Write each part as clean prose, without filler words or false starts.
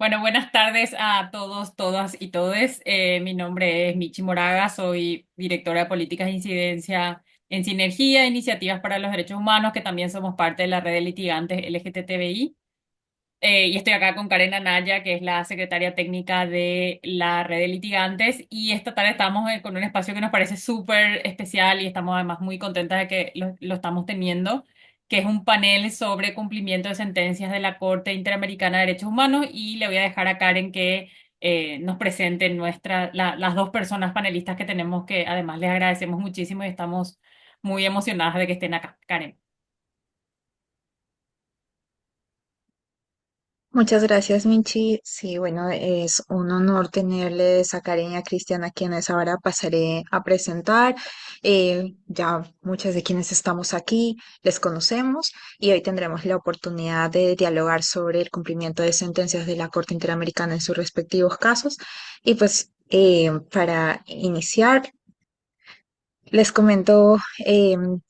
Bueno, buenas tardes a todos, todas y todes. Mi nombre es Michi Moraga, soy directora de políticas de incidencia en Sinergia, Iniciativas para los Derechos Humanos, que también somos parte de la red de litigantes LGTBI. Y estoy acá con Karen Anaya, que es la secretaria técnica de la red de litigantes. Y esta tarde estamos con un espacio que nos parece súper especial y estamos además muy contentas de que lo estamos teniendo, que es un panel sobre cumplimiento de sentencias de la Corte Interamericana de Derechos Humanos. Y le voy a dejar a Karen que nos presente las dos personas panelistas que tenemos, que además les agradecemos muchísimo y estamos muy emocionadas de que estén acá. Karen. Muchas gracias, Michi. Sí, bueno, es un honor tenerles a Karen y a Cristian, a quienes ahora pasaré a presentar. Ya muchas de quienes estamos aquí les conocemos y hoy tendremos la oportunidad de dialogar sobre el cumplimiento de sentencias de la Corte Interamericana en sus respectivos casos. Y pues para iniciar, les comento,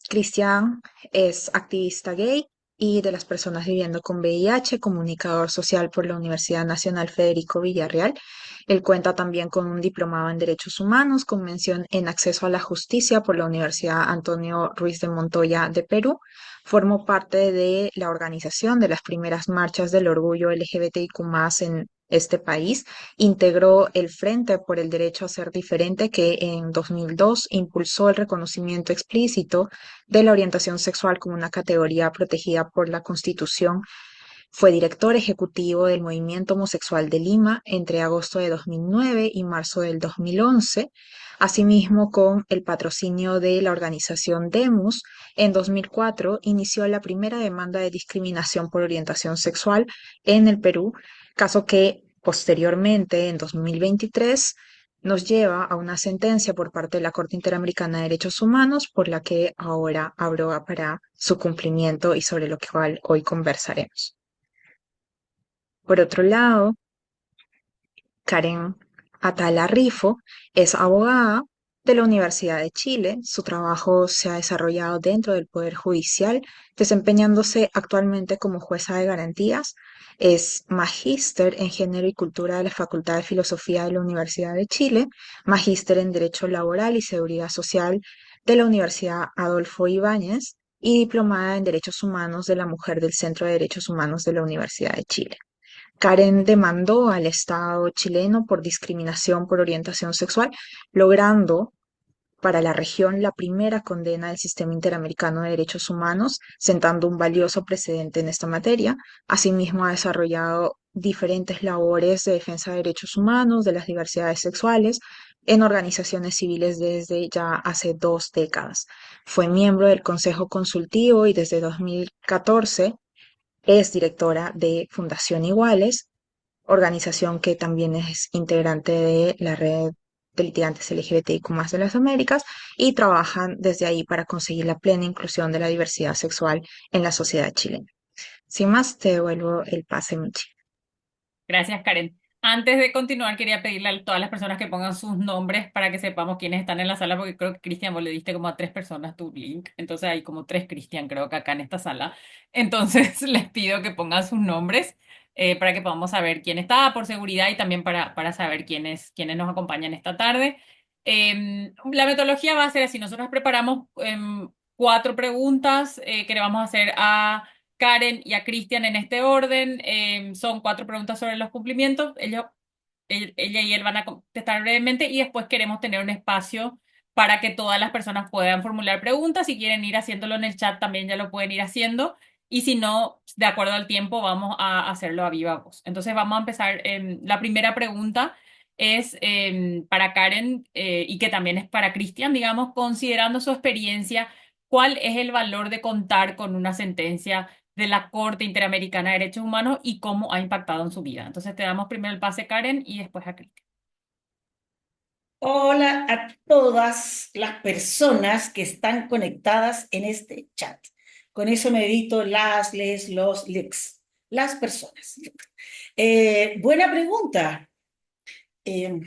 Cristian es activista gay y de las personas viviendo con VIH, comunicador social por la Universidad Nacional Federico Villarreal. Él cuenta también con un diplomado en Derechos Humanos, con mención en Acceso a la Justicia por la Universidad Antonio Ruiz de Montoya de Perú. Formó parte de la organización de las primeras marchas del orgullo LGBTIQ+ en este país. Integró el Frente por el Derecho a Ser Diferente, que en 2002 impulsó el reconocimiento explícito de la orientación sexual como una categoría protegida por la Constitución. Fue director ejecutivo del Movimiento Homosexual de Lima entre agosto de 2009 y marzo del 2011. Asimismo, con el patrocinio de la organización Demus, en 2004 inició la primera demanda de discriminación por orientación sexual en el Perú, caso que posteriormente, en 2023, nos lleva a una sentencia por parte de la Corte Interamericana de Derechos Humanos, por la que ahora abroga para su cumplimiento y sobre lo cual hoy conversaremos. Por otro lado, Karen Atala Rifo es abogada de la Universidad de Chile. Su trabajo se ha desarrollado dentro del Poder Judicial, desempeñándose actualmente como jueza de garantías. Es magíster en Género y Cultura de la Facultad de Filosofía de la Universidad de Chile, magíster en Derecho Laboral y Seguridad Social de la Universidad Adolfo Ibáñez y diplomada en Derechos Humanos de la Mujer del Centro de Derechos Humanos de la Universidad de Chile. Karen demandó al Estado chileno por discriminación por orientación sexual, logrando para la región la primera condena del Sistema Interamericano de Derechos Humanos, sentando un valioso precedente en esta materia. Asimismo, ha desarrollado diferentes labores de defensa de derechos humanos, de las diversidades sexuales, en organizaciones civiles desde ya hace 2 décadas. Fue miembro del Consejo Consultivo y desde 2014 es directora de Fundación Iguales, organización que también es integrante de la red de litigantes LGBTIQ+ de las Américas, y trabajan desde ahí para conseguir la plena inclusión de la diversidad sexual en la sociedad chilena. Sin más, te devuelvo el pase, Michi. Gracias, Karen. Antes de continuar, quería pedirle a todas las personas que pongan sus nombres para que sepamos quiénes están en la sala, porque creo que Cristian, vos le diste como a tres personas tu link, entonces hay como tres Cristian, creo que acá en esta sala. Entonces les pido que pongan sus nombres para que podamos saber quién está por seguridad y también para saber quiénes nos acompañan esta tarde. La metodología va a ser así, nosotros preparamos cuatro preguntas que le vamos a hacer a Karen y a Cristian en este orden. Son cuatro preguntas sobre los cumplimientos. Ella y él van a contestar brevemente y después queremos tener un espacio para que todas las personas puedan formular preguntas. Si quieren ir haciéndolo en el chat, también ya lo pueden ir haciendo. Y si no, de acuerdo al tiempo, vamos a hacerlo a viva voz. Entonces vamos a empezar. La primera pregunta es para Karen y que también es para Cristian, digamos, considerando su experiencia, ¿cuál es el valor de contar con una sentencia de la Corte Interamericana de Derechos Humanos y cómo ha impactado en su vida? Entonces te damos primero el pase, Karen, y después a Cristian. Hola a todas las personas que están conectadas en este chat. Con eso me evito las, les, los, lex. Las personas. Buena pregunta. Eh,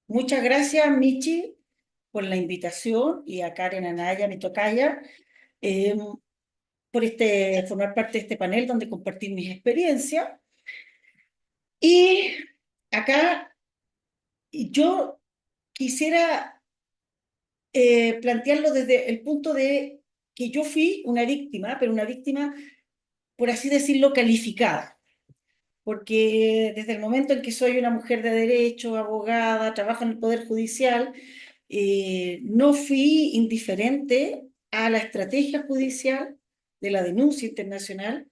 Muchas gracias, Michi, por la invitación y a Karen Anaya, mi tocaya, eh, por formar parte de este panel donde compartir mis experiencias. Y acá yo quisiera plantearlo desde el punto de que yo fui una víctima, pero una víctima, por así decirlo, calificada. Porque desde el momento en que soy una mujer de derecho, abogada, trabajo en el Poder Judicial, no fui indiferente a la estrategia judicial de la denuncia internacional,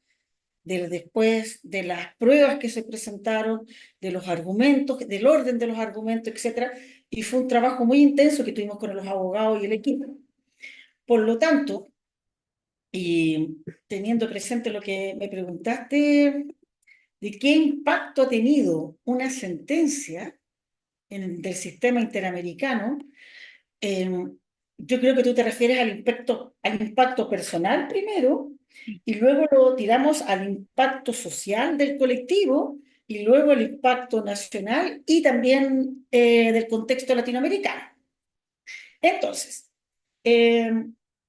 después de las pruebas que se presentaron, de los argumentos, del orden de los argumentos, etcétera, y fue un trabajo muy intenso que tuvimos con los abogados y el equipo. Por lo tanto, y teniendo presente lo que me preguntaste, de qué impacto ha tenido una sentencia del sistema interamericano, eh, yo creo que tú te refieres al impacto personal primero, y luego lo tiramos al impacto social del colectivo, y luego el impacto nacional y también del contexto latinoamericano. Entonces, eh,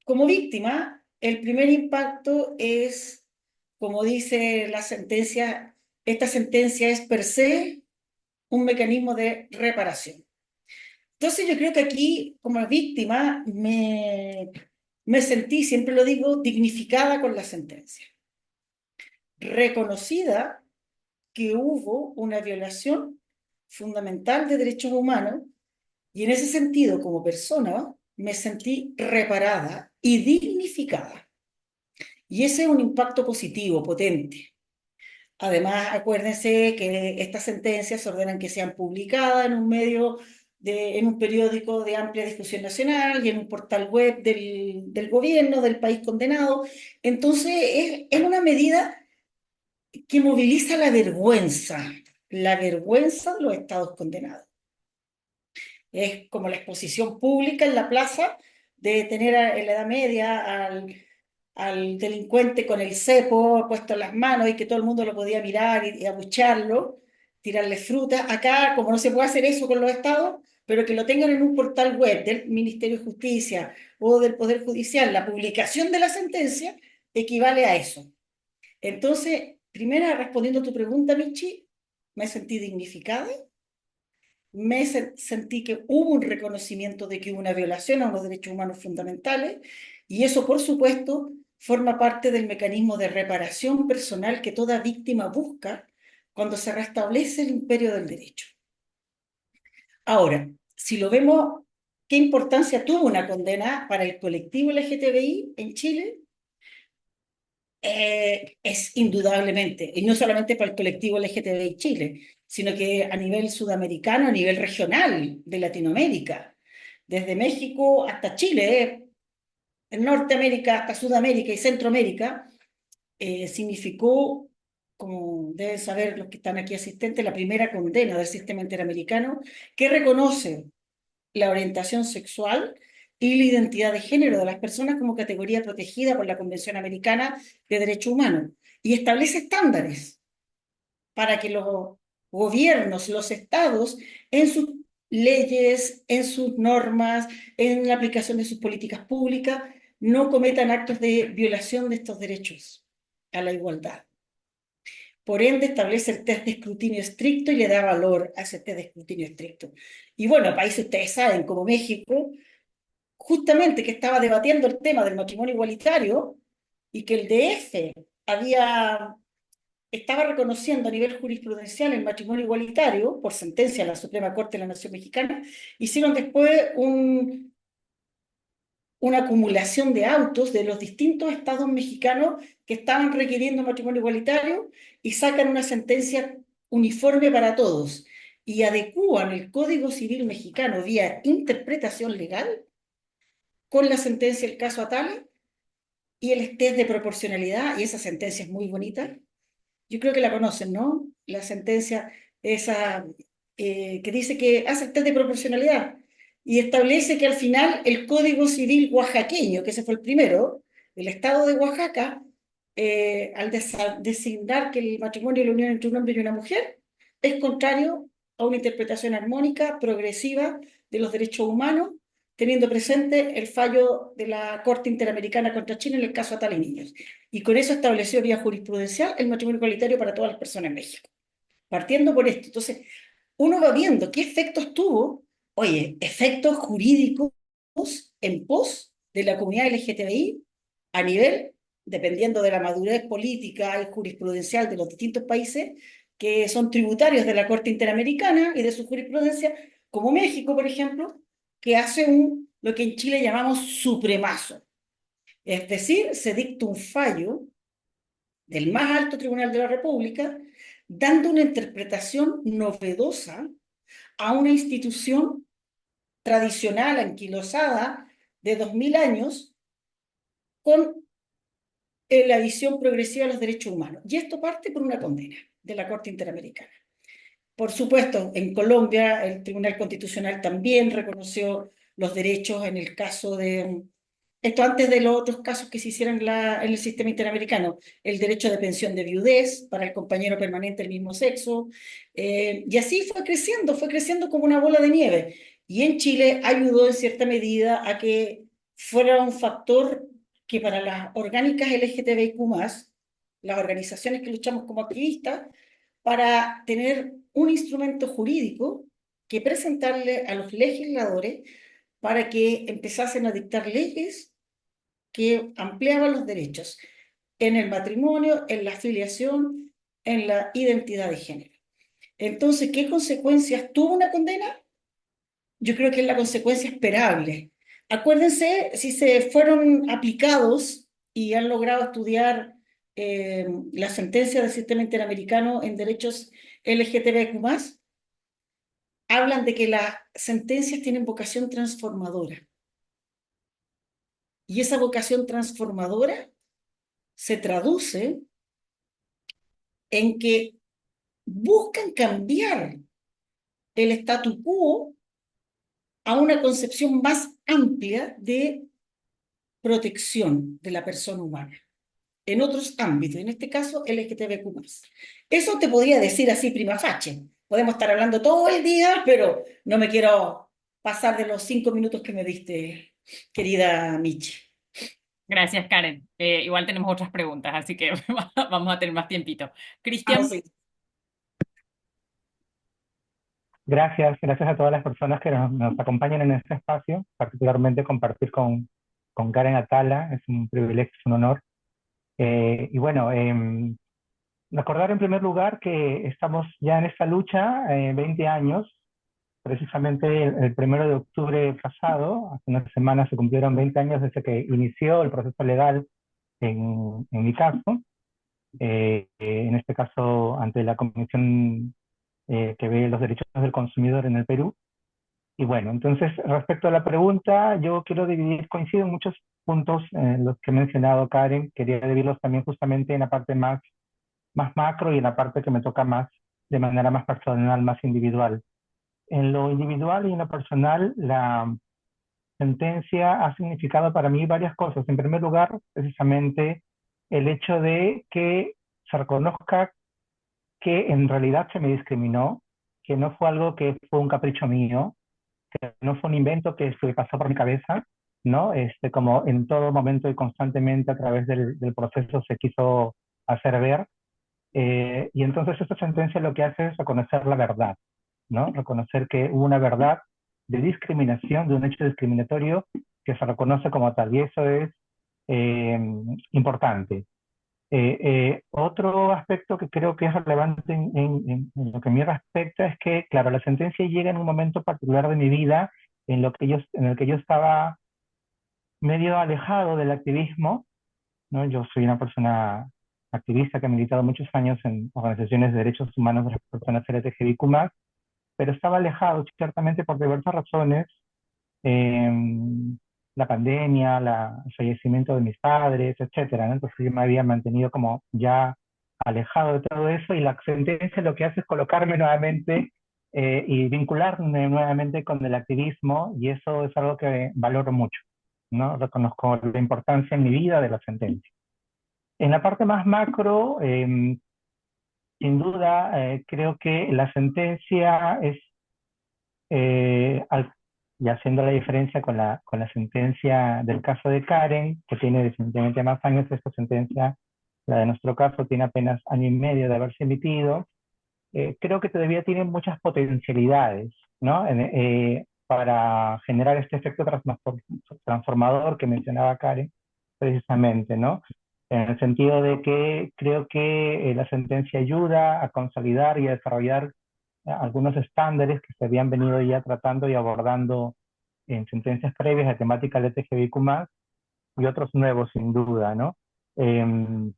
como víctima, el primer impacto es, como dice la sentencia, esta sentencia es per se un mecanismo de reparación. Entonces yo creo que aquí, como víctima, me sentí, siempre lo digo, dignificada con la sentencia, reconocida que hubo una violación fundamental de derechos humanos y en ese sentido, como persona, me sentí reparada y dignificada. Y ese es un impacto positivo, potente. Además, acuérdense que estas sentencias se ordenan que sean publicadas en un medio, en un periódico de amplia difusión nacional y en un portal web del gobierno del país condenado. Entonces, es una medida que moviliza la vergüenza de los estados condenados. Es como la exposición pública en la plaza de tener en la Edad Media al delincuente con el cepo puesto en las manos y que todo el mundo lo podía mirar y abuchearlo, tirarle fruta. Acá, como no se puede hacer eso con los estados, pero que lo tengan en un portal web del Ministerio de Justicia o del Poder Judicial, la publicación de la sentencia equivale a eso. Entonces, primera, respondiendo a tu pregunta, Michi, me sentí dignificada, sentí que hubo un reconocimiento de que hubo una violación a los derechos humanos fundamentales y eso, por supuesto, forma parte del mecanismo de reparación personal que toda víctima busca cuando se restablece el imperio del derecho. Ahora, si lo vemos, ¿qué importancia tuvo una condena para el colectivo LGTBI en Chile? Es indudablemente, y no solamente para el colectivo LGTBI Chile, sino que a nivel sudamericano, a nivel regional de Latinoamérica, desde México hasta Chile, en Norteamérica hasta Sudamérica y Centroamérica, significó, como deben saber los que están aquí asistentes, la primera condena del sistema interamericano que reconoce la orientación sexual y la identidad de género de las personas como categoría protegida por la Convención Americana de Derechos Humanos y establece estándares para que los gobiernos, los estados, en sus leyes, en sus normas, en la aplicación de sus políticas públicas, no cometan actos de violación de estos derechos a la igualdad. Por ende, establece el test de escrutinio estricto y le da valor a ese test de escrutinio estricto. Y bueno, países ustedes saben, como México, justamente que estaba debatiendo el tema del matrimonio igualitario y que el DF estaba reconociendo a nivel jurisprudencial el matrimonio igualitario por sentencia de la Suprema Corte de la Nación Mexicana, hicieron después una acumulación de autos de los distintos estados mexicanos que estaban requiriendo matrimonio igualitario y sacan una sentencia uniforme para todos y adecúan el Código Civil mexicano vía interpretación legal con la sentencia del caso Atala y el test de proporcionalidad, y esa sentencia es muy bonita. Yo creo que la conocen, ¿no? La sentencia esa que dice que hace el test de proporcionalidad y establece que al final el Código Civil oaxaqueño, que ese fue el primero, el Estado de Oaxaca, al designar que el matrimonio es la unión entre un hombre y una mujer, es contrario a una interpretación armónica, progresiva de los derechos humanos, teniendo presente el fallo de la Corte Interamericana contra China en el caso Atala y Niños. Y con eso estableció vía jurisprudencial el matrimonio igualitario para todas las personas en México, partiendo por esto. Entonces, uno va viendo qué efectos tuvo, oye, efectos jurídicos en pos de la comunidad LGTBI a nivel, dependiendo de la madurez política y jurisprudencial de los distintos países que son tributarios de la Corte Interamericana y de su jurisprudencia, como México, por ejemplo, que hace lo que en Chile llamamos supremazo. Es decir, se dicta un fallo del más alto tribunal de la República, dando una interpretación novedosa a una institución tradicional, anquilosada, de 2000 años, con la visión progresiva de los derechos humanos. Y esto parte por una condena de la Corte Interamericana. Por supuesto, en Colombia el Tribunal Constitucional también reconoció los derechos en el caso de, esto antes de los otros casos que se hicieran en el sistema interamericano, el derecho de pensión de viudez para el compañero permanente del mismo sexo, y así fue creciendo como una bola de nieve. Y en Chile ayudó en cierta medida a que fuera un factor que para las orgánicas LGTBIQ+, las organizaciones que luchamos como activistas, para tener un instrumento jurídico que presentarle a los legisladores para que empezasen a dictar leyes que ampliaban los derechos en el matrimonio, en la afiliación, en la identidad de género. Entonces, ¿qué consecuencias tuvo una condena? Yo creo que es la consecuencia esperable. Acuérdense, si se fueron aplicados y han logrado estudiar la sentencia del sistema interamericano en derechos LGTBQ+, hablan de que las sentencias tienen vocación transformadora. Y esa vocación transformadora se traduce en que buscan cambiar el statu quo a una concepción más amplia de protección de la persona humana en otros ámbitos, en este caso LGTBQ+. Eso te podría decir así prima facie. Podemos estar hablando todo el día, pero no me quiero pasar de los 5 minutos que me diste, querida Michi. Gracias, Karen. Igual tenemos otras preguntas, así que vamos a tener más tiempito. Vamos Cristian, a ir. Gracias a todas las personas que nos acompañan en este espacio, particularmente compartir con Karen Atala, es un privilegio, es un honor. Y bueno, recordar en primer lugar que estamos ya en esta lucha 20 años, precisamente el 1 de octubre pasado, hace unas semanas se cumplieron 20 años desde que inició el proceso legal en mi caso, en este caso ante la Comisión que ve los derechos del consumidor en el Perú. Y bueno, entonces respecto a la pregunta, yo quiero dividir, coincido en muchos puntos los que ha mencionado Karen, quería dividirlos también justamente en la parte más macro y en la parte que me toca más de manera más personal, más individual. En lo individual y en lo personal, la sentencia ha significado para mí varias cosas. En primer lugar, precisamente el hecho de que se reconozca que en realidad se me discriminó, que no fue algo que fue un capricho mío, que no fue un invento que se pasó por mi cabeza, ¿no? Como en todo momento y constantemente a través del proceso se quiso hacer ver. Y entonces esta sentencia lo que hace es reconocer la verdad, ¿no? Reconocer que hubo una verdad de discriminación, de un hecho discriminatorio que se reconoce como tal. Y eso es eh, importante. Otro aspecto que creo que es relevante en lo que a mí respecta es que, claro, la sentencia llega en un momento particular de mi vida en el que yo estaba medio alejado del activismo, ¿no? Yo soy una persona activista que ha militado muchos años en organizaciones de derechos humanos de las personas LGTBIQ+, pero estaba alejado ciertamente por diversas razones, eh, la pandemia, el fallecimiento de mis padres, etcétera, ¿no? Entonces yo me había mantenido como ya alejado de todo eso y la sentencia lo que hace es colocarme nuevamente y vincularme nuevamente con el activismo y eso es algo que valoro mucho, ¿no? Reconozco la importancia en mi vida de la sentencia. En la parte más macro, sin duda, creo que la sentencia es y haciendo la diferencia con la sentencia del caso de Karen, que tiene definitivamente más años, esta sentencia, la de nuestro caso, tiene apenas año y medio de haberse emitido. creo que todavía tiene muchas potencialidades, ¿no? Para generar este efecto transformador que mencionaba Karen, precisamente, ¿no? En el sentido de que creo que la sentencia ayuda a consolidar y a desarrollar algunos estándares que se habían venido ya tratando y abordando en sentencias previas de temática LGTBIQ+, y otros nuevos sin duda, ¿no? Em,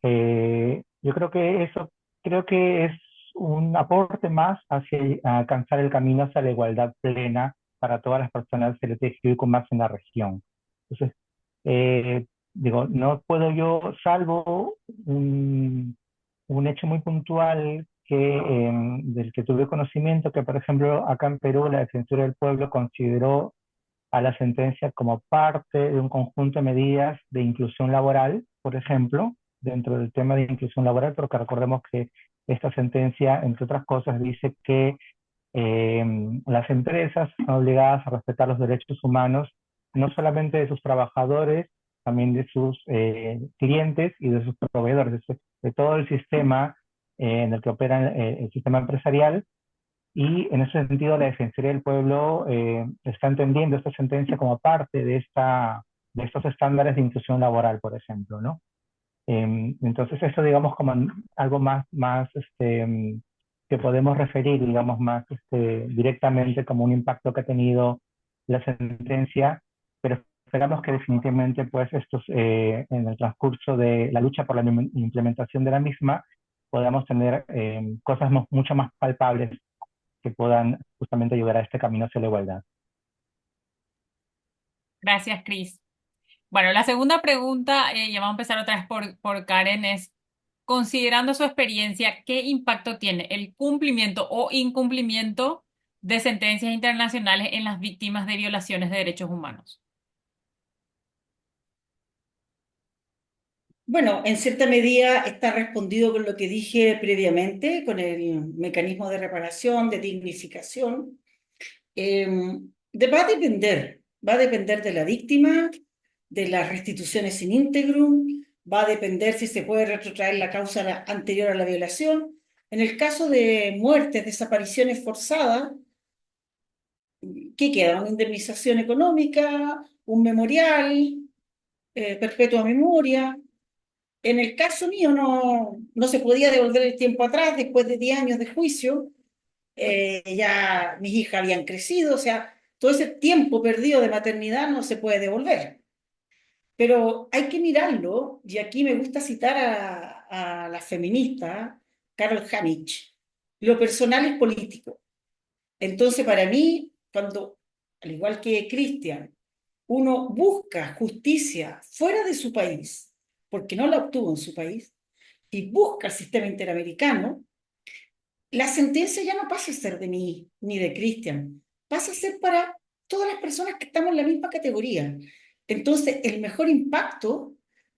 yo creo que eso, creo que es un aporte más hacia alcanzar el camino hacia la igualdad plena para todas las personas LGTBIQ+ en la región. Entonces, digo, no puedo yo, salvo un hecho muy puntual del que tuve conocimiento, que por ejemplo acá en Perú la Defensoría del Pueblo consideró a la sentencia como parte de un conjunto de medidas de inclusión laboral, por ejemplo, dentro del tema de inclusión laboral, porque recordemos que esta sentencia, entre otras cosas, dice que las empresas están obligadas a respetar los derechos humanos, no solamente de sus trabajadores, también de sus clientes y de sus proveedores, de todo el sistema en el que opera el sistema empresarial. Y en ese sentido, la Defensoría del Pueblo está entendiendo esta sentencia como parte de estos estándares de inclusión laboral, por ejemplo, ¿no? Entonces, eso, digamos, como algo más que podemos referir, digamos, más directamente como un impacto que ha tenido la sentencia, pero esperamos que definitivamente, pues, en el transcurso de la lucha por la implementación de la misma, podamos tener cosas mucho más palpables que puedan justamente ayudar a este camino hacia la igualdad. Gracias, Cris. Bueno, la segunda pregunta, ya vamos a empezar otra vez por Karen, es, considerando su experiencia, ¿qué impacto tiene el cumplimiento o incumplimiento de sentencias internacionales en las víctimas de violaciones de derechos humanos? Bueno, en cierta medida está respondido con lo que dije previamente, con el mecanismo de reparación, de dignificación. Va a depender de la víctima, de las restituciones in integrum, va a depender si se puede retrotraer la causa anterior a la violación. En el caso de muertes, desapariciones forzadas, ¿qué queda? Una indemnización económica, un memorial, perpetua memoria. En el caso mío no se podía devolver el tiempo atrás después de 10 años de juicio. Ya mis hijas habían crecido, o sea, todo ese tiempo perdido de maternidad no se puede devolver. Pero hay que mirarlo, y aquí me gusta citar a la feminista Carol Hanich. Lo personal es político. Entonces, para mí, cuando, al igual que Cristian, uno busca justicia fuera de su país, porque no la obtuvo en su país, y busca el sistema interamericano, la sentencia ya no pasa a ser de mí ni de Cristian, pasa a ser para todas las personas que estamos en la misma categoría. Entonces, el mejor impacto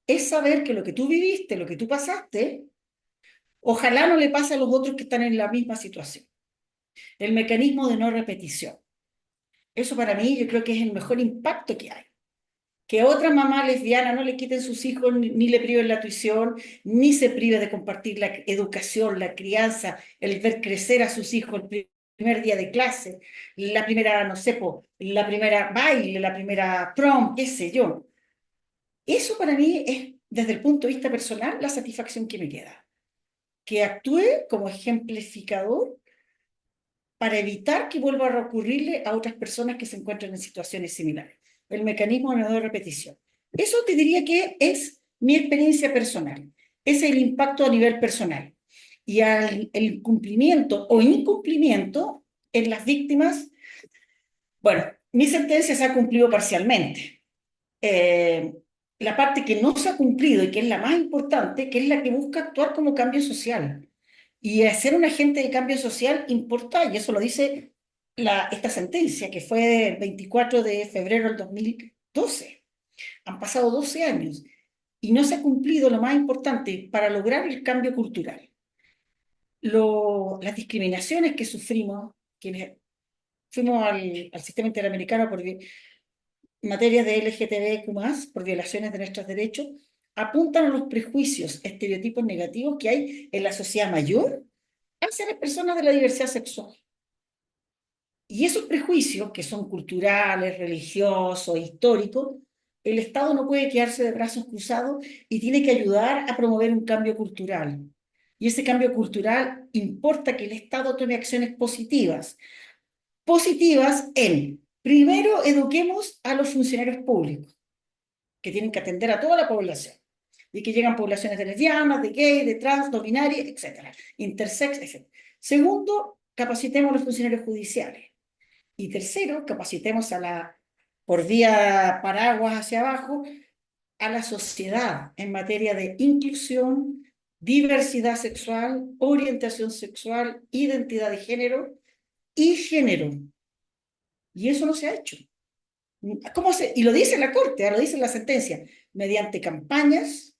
es saber que lo que tú viviste, lo que tú pasaste, ojalá no le pase a los otros que están en la misma situación. El mecanismo de no repetición. Eso para mí yo creo que es el mejor impacto que hay. Que a otra mamá lesbiana no le quiten sus hijos, ni le priven la tuición, ni se prive de compartir la educación, la crianza, el ver crecer a sus hijos el primer día de clase, la primera, no sé, la primera baile, la primera prom, qué sé yo. Eso para mí es, desde el punto de vista personal, la satisfacción que me queda. Que actúe como ejemplificador para evitar que vuelva a recurrirle a otras personas que se encuentran en situaciones similares. El mecanismo de no repetición. Eso te diría que es mi experiencia personal. Ese es el impacto a nivel personal. Y el cumplimiento o incumplimiento en las víctimas, bueno, mi sentencia se ha cumplido parcialmente. La parte que no se ha cumplido y que es la más importante, que es la que busca actuar como cambio social. Y ser un agente de cambio social importa, y eso lo dice esta sentencia, que fue el 24 de febrero del 2012. Han pasado 12 años y no se ha cumplido lo más importante para lograr el cambio cultural. Las discriminaciones que sufrimos, quienes fuimos al sistema interamericano por materias de LGTBQ+, por violaciones de nuestros derechos, apuntan a los prejuicios, estereotipos negativos que hay en la sociedad mayor hacia las personas de la diversidad sexual. Y esos prejuicios, que son culturales, religiosos, históricos, el Estado no puede quedarse de brazos cruzados y tiene que ayudar a promover un cambio cultural. Y ese cambio cultural importa que el Estado tome acciones positivas. Positivas en, primero, eduquemos a los funcionarios públicos, que tienen que atender a toda la población, y que llegan poblaciones de lesbianas, de gays, de trans, no binarias, etcétera, intersex, etc. Segundo, capacitemos a los funcionarios judiciales. Y tercero, capacitemos por vía paraguas hacia abajo, a la sociedad en materia de inclusión, diversidad sexual, orientación sexual, identidad de género y género. Y eso no se ha hecho. Y lo dice la Corte, lo dice la sentencia, mediante campañas,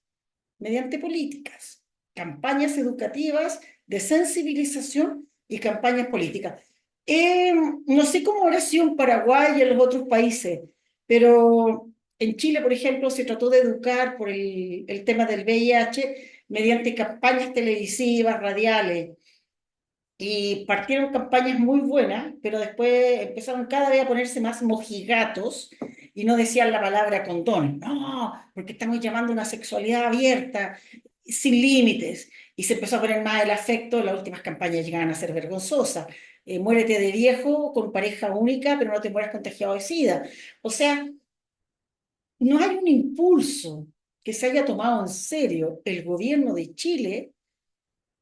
mediante políticas, campañas educativas de sensibilización y campañas políticas. No sé cómo habrá sido en Paraguay y en los otros países, pero en Chile, por ejemplo, se trató de educar por el tema del VIH mediante campañas televisivas, radiales, y partieron campañas muy buenas, pero después empezaron cada vez a ponerse más mojigatos y no decían la palabra condón. No, porque estamos llamando a una sexualidad abierta, sin límites. Y se empezó a poner más el afecto, las últimas campañas llegaban a ser vergonzosas. Muérete de viejo con pareja única, pero no te mueras contagiado de SIDA. O sea, no hay un impulso que se haya tomado en serio el gobierno de Chile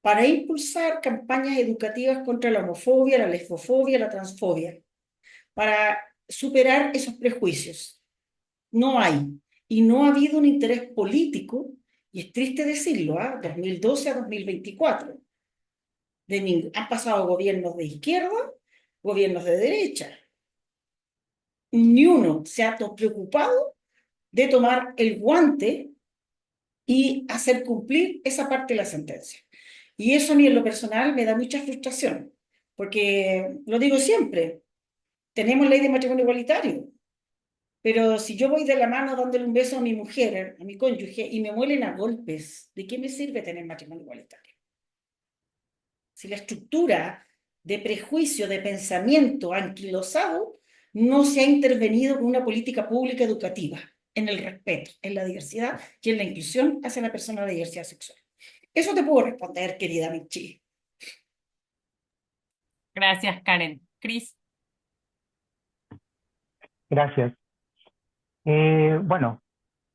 para impulsar campañas educativas contra la homofobia, la lesbofobia, la transfobia, para superar esos prejuicios. No hay. Y no ha habido un interés político, y es triste decirlo, 2012 a 2024. Han pasado gobiernos de izquierda, gobiernos de derecha. Ni uno se ha preocupado de tomar el guante y hacer cumplir esa parte de la sentencia. Y eso a mí en lo personal me da mucha frustración, porque lo digo siempre, tenemos ley de matrimonio igualitario, pero si yo voy de la mano dándole un beso a mi mujer, a mi cónyuge, y me muelen a golpes, ¿de qué me sirve tener matrimonio igualitario? Si la estructura de prejuicio, de pensamiento anquilosado, no se ha intervenido con una política pública educativa en el respeto, en la diversidad y en la inclusión hacia la persona de diversidad sexual. Eso te puedo responder, querida Michi. Gracias, Karen. Cris. Gracias. Bueno,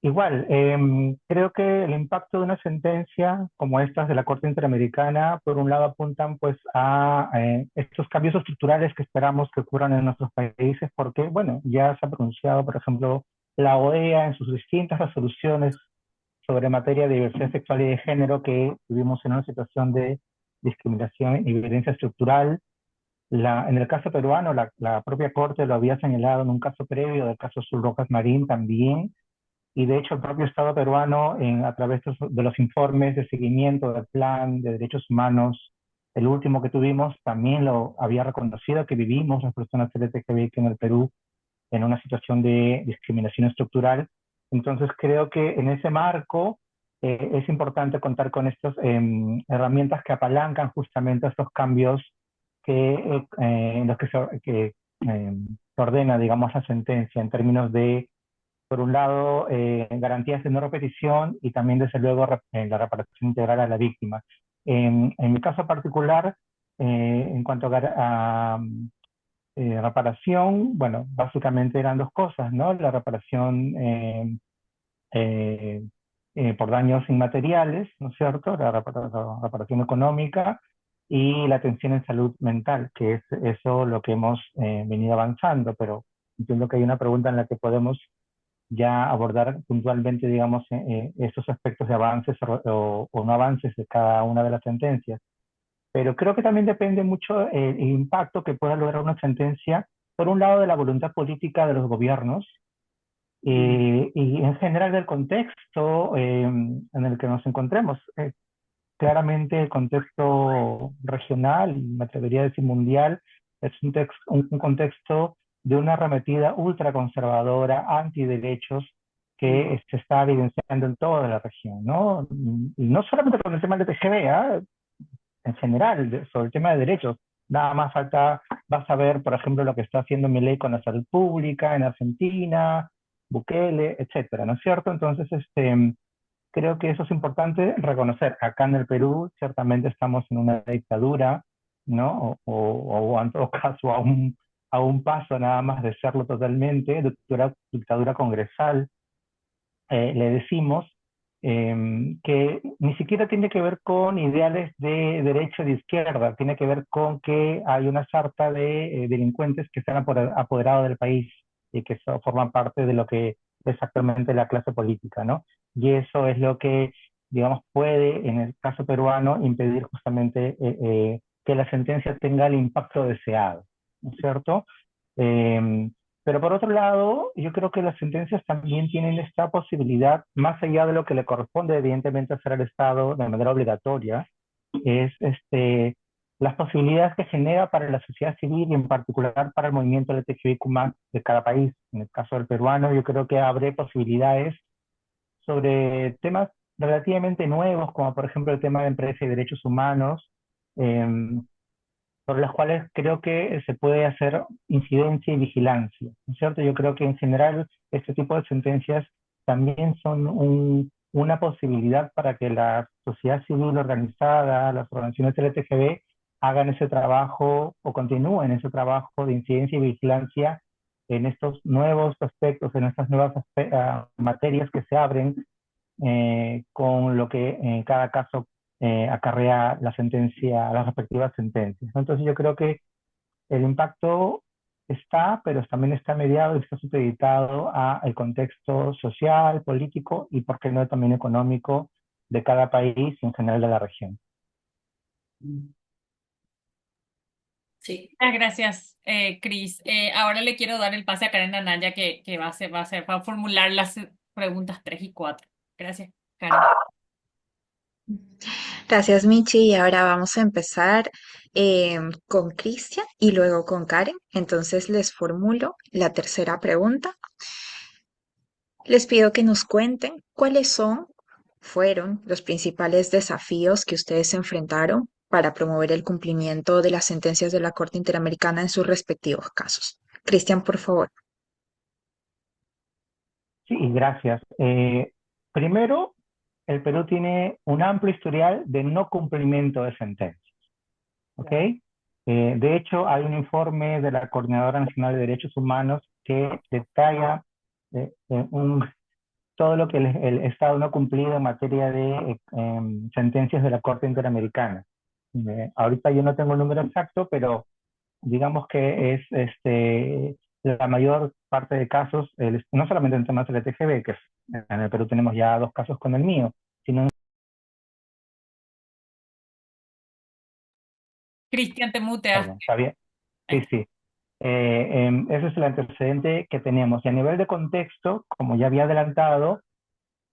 igual, creo que el impacto de una sentencia como estas de la Corte Interamericana, por un lado apuntan pues a estos cambios estructurales que esperamos que ocurran en nuestros países, porque, bueno, ya se ha pronunciado, por ejemplo, la OEA en sus distintas resoluciones sobre materia de diversidad sexual y de género, que vivimos en una situación de discriminación y violencia estructural. En el caso peruano, la propia Corte lo había señalado en un caso previo del caso Sul Rojas Marín también, y de hecho el propio Estado peruano, a través de los informes de seguimiento del Plan de Derechos Humanos, el último que tuvimos, también lo había reconocido, que vivimos las personas LGTBI en el Perú en una situación de discriminación estructural. Entonces creo que en ese marco es importante contar con estas herramientas que apalancan justamente estos cambios en los que se ordena, digamos, la sentencia en términos de, por un lado, garantías de no repetición y también, desde luego, la reparación integral a la víctima. En mi caso particular, en cuanto a reparación, bueno, básicamente eran dos cosas, ¿no? La reparación eh, por daños inmateriales, ¿no es cierto? La reparación económica y la atención en salud mental, que es eso lo que hemos venido avanzando, pero entiendo que hay una pregunta en la que podemos ya abordar puntualmente, digamos, esos aspectos de avances o no avances de cada una de las sentencias. Pero creo que también depende mucho el impacto que pueda lograr una sentencia, por un lado, de la voluntad política de los gobiernos y en general del contexto en el que nos encontremos. Claramente el contexto regional, y me atrevería a decir mundial, es un contexto de una arremetida ultraconservadora, antiderechos, que se está evidenciando en toda la región, ¿no? Y no solamente con el tema del LGTB, en general sobre el tema de derechos. Nada más falta, vas a ver, por ejemplo, lo que está haciendo Milei con la salud pública en Argentina, Bukele, etcétera, ¿no es cierto? Entonces, creo que eso es importante reconocer. Acá en el Perú, ciertamente estamos en una dictadura, ¿no? O en todo caso, a un paso nada más de serlo totalmente, dictadura congresal, le decimos, que ni siquiera tiene que ver con ideales de derecha o de izquierda, tiene que ver con que hay una sarta de delincuentes que se han apoderado del país y que forman parte de lo que es actualmente la clase política, ¿no? Y eso es lo que, digamos, puede, en el caso peruano, impedir justamente que la sentencia tenga el impacto deseado, ¿no es cierto? Eh, pero por otro lado, yo creo que las sentencias también tienen esta posibilidad, más allá de lo que le corresponde evidentemente hacer al Estado de manera obligatoria, es las posibilidades que genera para la sociedad civil y en particular para el movimiento LGTBIQ+ de cada país. En el caso del peruano, yo creo que abre posibilidades sobre temas relativamente nuevos, como por ejemplo el tema de empresa y derechos humanos, eh, por las cuales creo que se puede hacer incidencia y vigilancia, ¿no es cierto? Yo creo que en general este tipo de sentencias también son una posibilidad para que la sociedad civil organizada, las organizaciones LGTB, hagan ese trabajo o continúen ese trabajo de incidencia y vigilancia en estos nuevos aspectos, en estas nuevas materias que se abren con lo que en cada caso acarrea la sentencia, las respectivas sentencias, ¿no? Entonces yo creo que el impacto está, pero también está mediado y está supeditado al contexto social, político y, por qué no, también económico de cada país y en general de la región. Sí. Muchas gracias, Cris. Ahora le quiero dar el pase a Karen Anaya que va a formular las preguntas 3 y 4. Gracias, Karen. Gracias, Michi. Y ahora vamos a empezar con Cristian y luego con Karen. Entonces les formulo la tercera pregunta. Les pido que nos cuenten fueron los principales desafíos que ustedes enfrentaron para promover el cumplimiento de las sentencias de la Corte Interamericana en sus respectivos casos. Cristian, por favor. Sí, gracias. Primero, el Perú tiene un amplio historial de no cumplimiento de sentencias, ¿ok? De hecho, hay un informe de la Coordinadora Nacional de Derechos Humanos que detalla todo lo que el Estado no ha cumplido en materia de sentencias de la Corte Interamericana. Ahorita yo no tengo el número exacto, pero digamos que es la mayor parte de casos, no solamente en temas LGTB, que en el Perú tenemos ya 2 casos con el mío, sino en... Cristian, te muteas. Perdón, ¿está bien? Sí, sí. Ese es el antecedente que tenemos. Y a nivel de contexto, como ya había adelantado,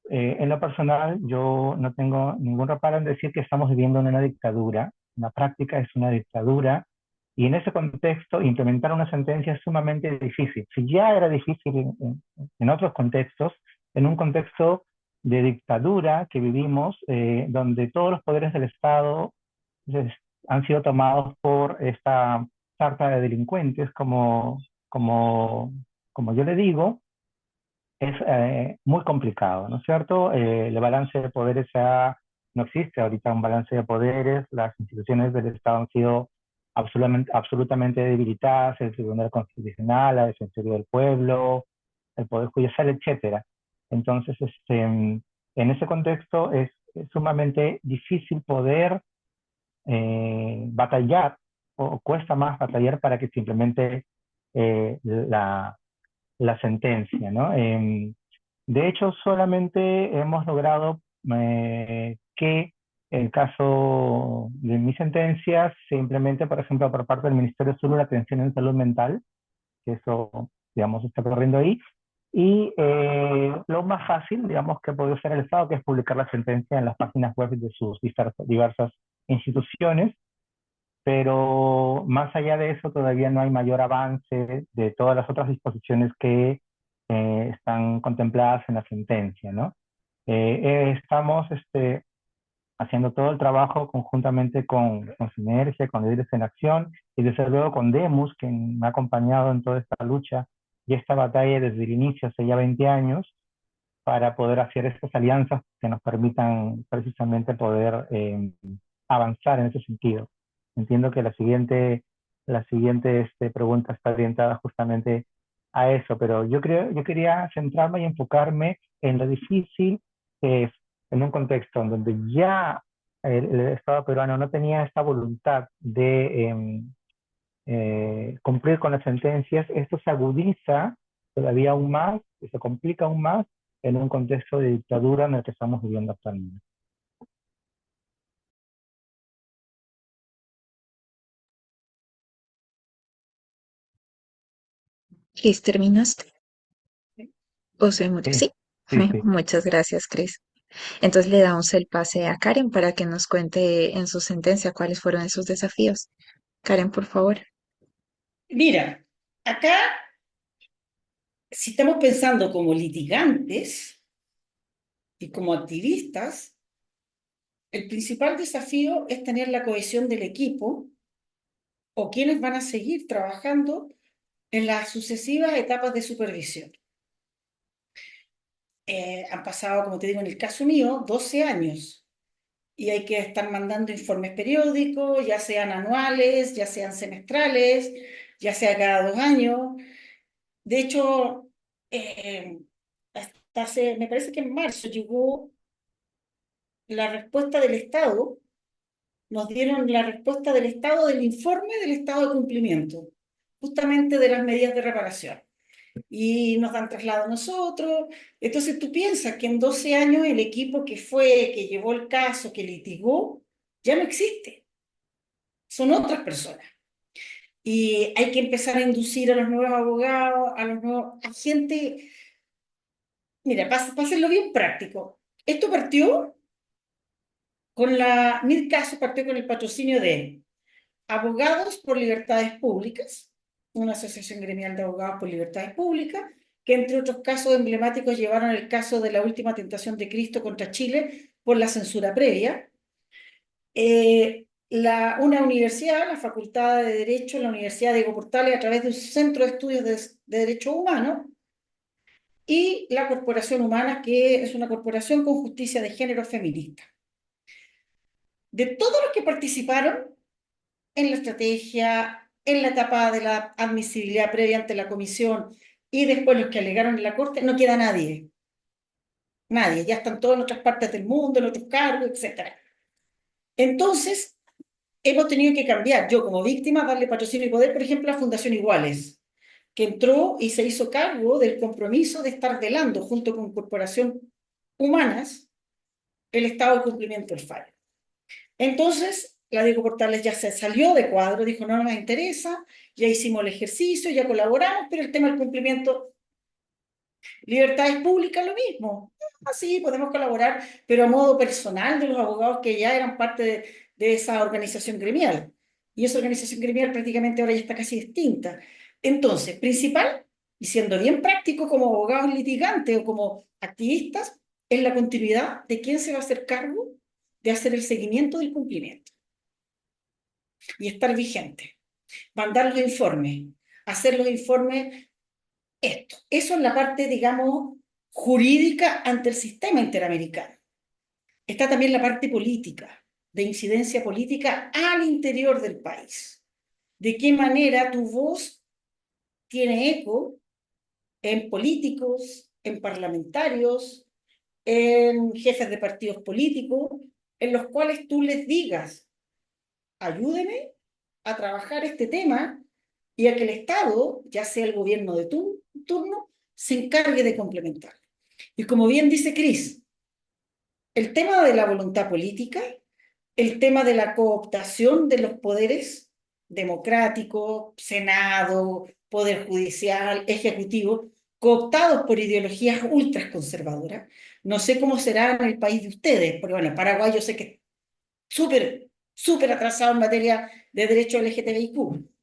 en lo personal, yo no tengo ningún reparo en decir que estamos viviendo en una dictadura. La práctica es una dictadura. Y en ese contexto, implementar una sentencia es sumamente difícil. Si ya era difícil en otros contextos, en un contexto de dictadura que vivimos, donde todos los poderes del Estado pues, han sido tomados por esta sarta de delincuentes, como yo le digo, es muy complicado, ¿no es cierto? El balance de poderes no existe ahorita un balance de poderes, las instituciones del Estado han sido absolutamente debilitadas, el Tribunal Constitucional, la Defensoría del Pueblo, el Poder Judicial, etcétera. Entonces, en ese contexto es sumamente difícil poder batallar, o cuesta más batallar para que se implemente la sentencia, ¿no? De hecho, solamente hemos logrado que el caso de mi sentencia se implemente, por ejemplo, por parte del Ministerio de Salud, la atención en salud mental, que eso, digamos, está corriendo ahí. Y lo más fácil, digamos, que puede hacer el Estado, que es publicar la sentencia en las páginas web de sus diversas instituciones, pero más allá de eso todavía no hay mayor avance de todas las otras disposiciones que están contempladas en la sentencia, ¿no? Estamos haciendo todo el trabajo conjuntamente con Sinergia, con Líderes en Acción y desde luego con Demus, que me ha acompañado en toda esta lucha y esta batalla desde el inicio, hace ya 20 años, para poder hacer estas alianzas que nos permitan precisamente poder avanzar en ese sentido. Entiendo que la siguiente pregunta está orientada justamente a eso, pero yo quería centrarme y enfocarme en lo difícil que es en un contexto en donde ya el Estado peruano no tenía esta voluntad de cumplir con las sentencias. Esto se agudiza todavía aún más y se complica aún más en un contexto de dictadura en el que estamos viviendo actualmente. Cris, ¿terminaste? ¿O se murió? Sí, Sí. sí, sí. Muchas gracias, Cris. Entonces le damos el pase a Karen para que nos cuente en su sentencia cuáles fueron esos desafíos. Karen, por favor. Mira, acá, si estamos pensando como litigantes y como activistas, el principal desafío es tener la cohesión del equipo o quienes van a seguir trabajando en las sucesivas etapas de supervisión. Han pasado, como te digo, en el caso mío, 12 años y hay que estar mandando informes periódicos, ya sean anuales, ya sean semestrales, ya sea cada 2 años. De hecho, hasta me parece que en marzo llegó la respuesta del Estado, nos dieron la respuesta del Estado del informe del estado de cumplimiento, justamente de las medidas de reparación. Y nos dan traslado a nosotros. Entonces tú piensas que en 12 años el equipo que fue, que llevó el caso, que litigó, ya no existe. Son otras personas. Y hay que empezar a inducir a los nuevos abogados, a los nuevos, a gente. Mira, para hacerlo bien práctico, esto partió mi caso partió con el patrocinio de Abogados por Libertades Públicas, una asociación gremial de abogados por libertades públicas, que entre otros casos emblemáticos llevaron el caso de la última tentación de Cristo contra Chile por la censura previa. Una universidad, la Facultad de Derecho, la Universidad Diego Portales, a través de un centro de estudios de derechos humanos, y la Corporación Humana, que es una corporación con justicia de género feminista. De todos los que participaron en la estrategia, en la etapa de la admisibilidad previa ante la comisión y después los que alegaron en la corte, no queda nadie. Nadie, ya están todos en otras partes del mundo, en otros cargos, etc. Entonces, hemos tenido que cambiar, yo como víctima, darle patrocinio y poder, por ejemplo, a Fundación Iguales, que entró y se hizo cargo del compromiso de estar velando junto con Corporación Humanas el estado de cumplimiento del fallo. Entonces, la Diego Portales ya se salió de cuadro, dijo, no nos interesa, ya hicimos el ejercicio, ya colaboramos, pero el tema del cumplimiento, libertades públicas, lo mismo. Así podemos colaborar, pero a modo personal de los abogados que ya eran parte de esa organización gremial. Y esa organización gremial prácticamente ahora ya está casi extinta. Entonces, principal, y siendo bien práctico como abogados litigantes o como activistas, es la continuidad de quién se va a hacer cargo de hacer el seguimiento del cumplimiento y estar vigente, mandar los informes, hacer los informes, esto. Eso es la parte, digamos, jurídica ante el sistema interamericano. Está también la parte política, de incidencia política al interior del país. De qué manera tu voz tiene eco en políticos, en parlamentarios, en jefes de partidos políticos, en los cuales tú les digas, ayúdeme a trabajar este tema y a que el Estado, ya sea el gobierno de turno, se encargue de complementar. Y como bien dice Cris, el tema de la voluntad política, el tema de la cooptación de los poderes democráticos, Senado, Poder Judicial, Ejecutivo, cooptados por ideologías ultras conservadoras. No sé cómo será en el país de ustedes, porque bueno, en Paraguay yo sé que es súper atrasado en materia de derecho LGTBIQ.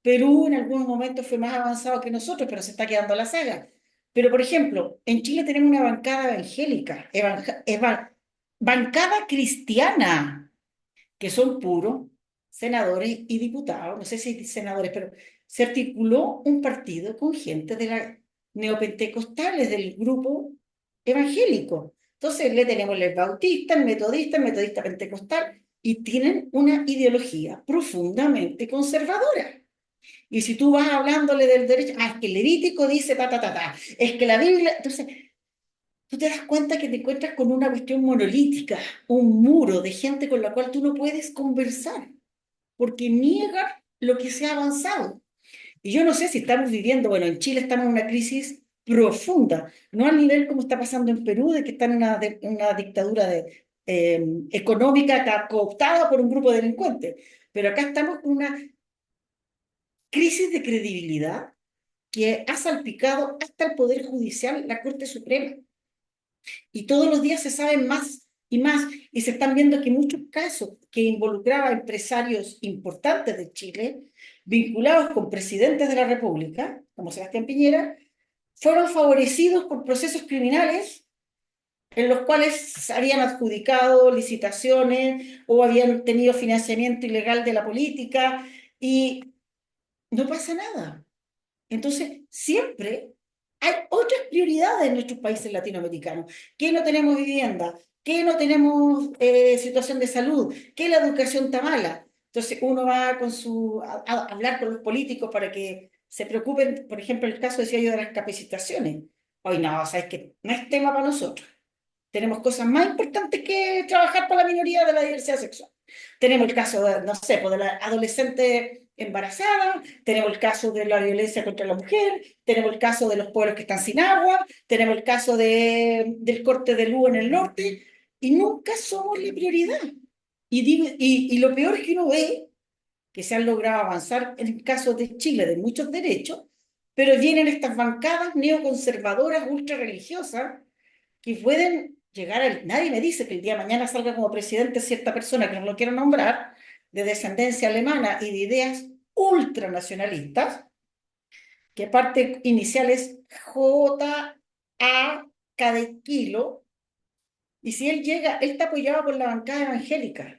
Perú en algunos momentos fue más avanzado que nosotros, pero se está quedando a la saga. Pero, por ejemplo, en Chile tenemos una bancada evangélica, bancada cristiana, que son puros senadores y diputados, no sé si senadores, pero se articuló un partido con gente de la neopentecostales, del grupo evangélico. Entonces le tenemos el bautista, el metodista pentecostal, y tienen una ideología profundamente conservadora. Y si tú vas hablándole del derecho, es que el Levítico dice ta, ta, ta, ta, es que la Biblia, entonces tú te das cuenta que te encuentras con una cuestión monolítica, un muro de gente con la cual tú no puedes conversar, porque niegan lo que se ha avanzado. Y yo no sé si estamos viviendo, bueno, en Chile estamos en una crisis profunda, no al nivel como está pasando en Perú, de que están en una dictadura económica cooptada por un grupo de delincuentes, pero acá estamos con una crisis de credibilidad que ha salpicado hasta el Poder Judicial, la Corte Suprema. Y todos los días se saben más y más, y se están viendo que muchos casos que involucraban a empresarios importantes de Chile, vinculados con presidentes de la República, como Sebastián Piñera, fueron favorecidos por procesos criminales en los cuales se habían adjudicado licitaciones o habían tenido financiamiento ilegal de la política, y no pasa nada. Entonces, siempre hay otras prioridades en nuestros países latinoamericanos. Que no tenemos vivienda, que no tenemos situación de salud, que la educación está mala. Entonces, uno va a hablar con los políticos para que se preocupen, por ejemplo, el caso, decía yo, de las capacitaciones. Hoy no, o sea, es que no es tema para nosotros. Tenemos cosas más importantes que trabajar por la minoría de la diversidad sexual. Tenemos el caso, no sé, pues de la adolescente embarazada, tenemos el caso de la violencia contra la mujer, tenemos el caso de los pueblos que están sin agua, tenemos el caso del corte de luz en el norte, y nunca somos la prioridad. Y lo peor es que uno ve que se han logrado avanzar en el caso de Chile de muchos derechos, pero vienen estas bancadas neoconservadoras, ultra religiosas, que pueden llegar a... Nadie me dice que el día de mañana salga como presidente cierta persona que no lo quiero nombrar, de descendencia alemana y de ideas ultranacionalistas, que parte inicial es J-A, cada kilo, y si él llega, él está apoyado por la bancada evangélica.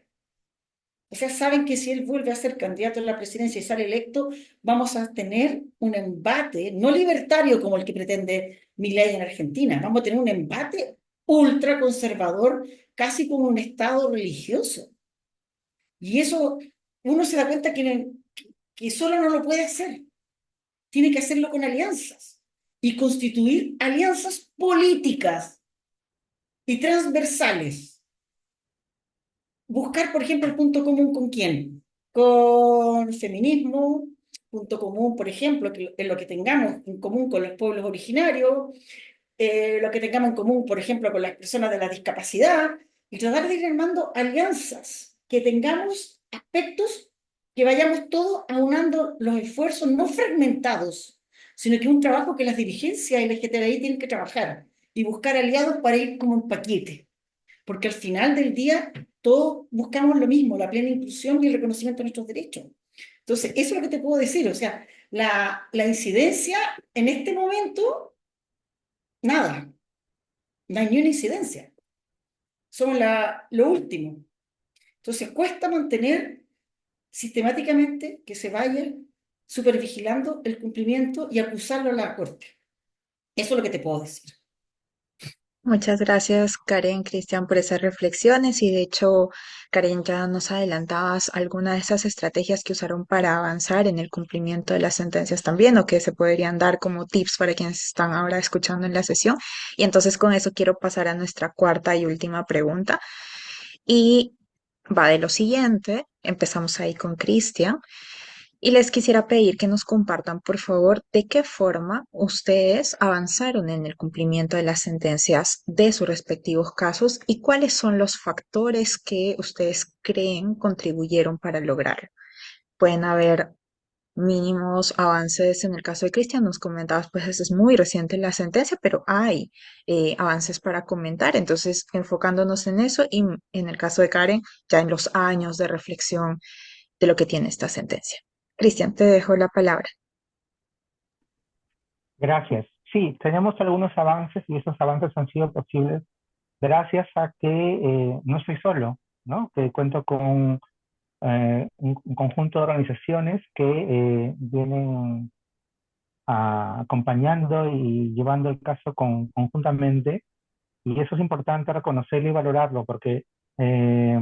O sea, saben que si él vuelve a ser candidato a la presidencia y sale electo, vamos a tener un embate, no libertario como el que pretende Milei en Argentina, vamos a tener un embate ultraconservador, casi como un estado religioso. Y eso uno se da cuenta que solo no lo puede hacer, tiene que hacerlo con alianzas y constituir alianzas políticas y transversales. Buscar, por ejemplo, el punto común con quién, con feminismo, punto común, por ejemplo, en lo que tengamos en común con los pueblos originarios, lo que tengamos en común, por ejemplo, con las personas de la discapacidad, y tratar de ir armando alianzas, que tengamos aspectos que vayamos todos aunando los esfuerzos, no fragmentados, sino que un trabajo que las dirigencias LGTBI tienen que trabajar y buscar aliados para ir como un paquete, porque al final del día todos buscamos lo mismo, la plena inclusión y el reconocimiento de nuestros derechos. Entonces, eso es lo que te puedo decir, o sea, la incidencia en este momento, nada, no hay ni una incidencia, somos lo último. Entonces, cuesta mantener sistemáticamente que se vaya supervigilando el cumplimiento y acusarlo a la Corte. Eso es lo que te puedo decir. Muchas gracias, Karen, Cristian, por esas reflexiones. Y de hecho, Karen, ya nos adelantabas algunas de esas estrategias que usaron para avanzar en el cumplimiento de las sentencias también, o que se podrían dar como tips para quienes están ahora escuchando en la sesión. Y entonces con eso quiero pasar a nuestra cuarta y última pregunta. Y va de lo siguiente. Empezamos ahí con Cristian. Y les quisiera pedir que nos compartan, por favor, de qué forma ustedes avanzaron en el cumplimiento de las sentencias de sus respectivos casos y cuáles son los factores que ustedes creen contribuyeron para lograrlo. Pueden haber mínimos avances en el caso de Cristian, nos comentabas, pues eso es muy reciente la sentencia, pero hay avances para comentar, entonces enfocándonos en eso y en el caso de Karen, ya en los años de reflexión de lo que tiene esta sentencia. Cristian, te dejo la palabra. Gracias. Sí, tenemos algunos avances y esos avances han sido posibles gracias a que no estoy solo, ¿no? Que cuento con un conjunto de organizaciones que vienen acompañando y llevando el caso conjuntamente, y eso es importante reconocerlo y valorarlo, porque eh,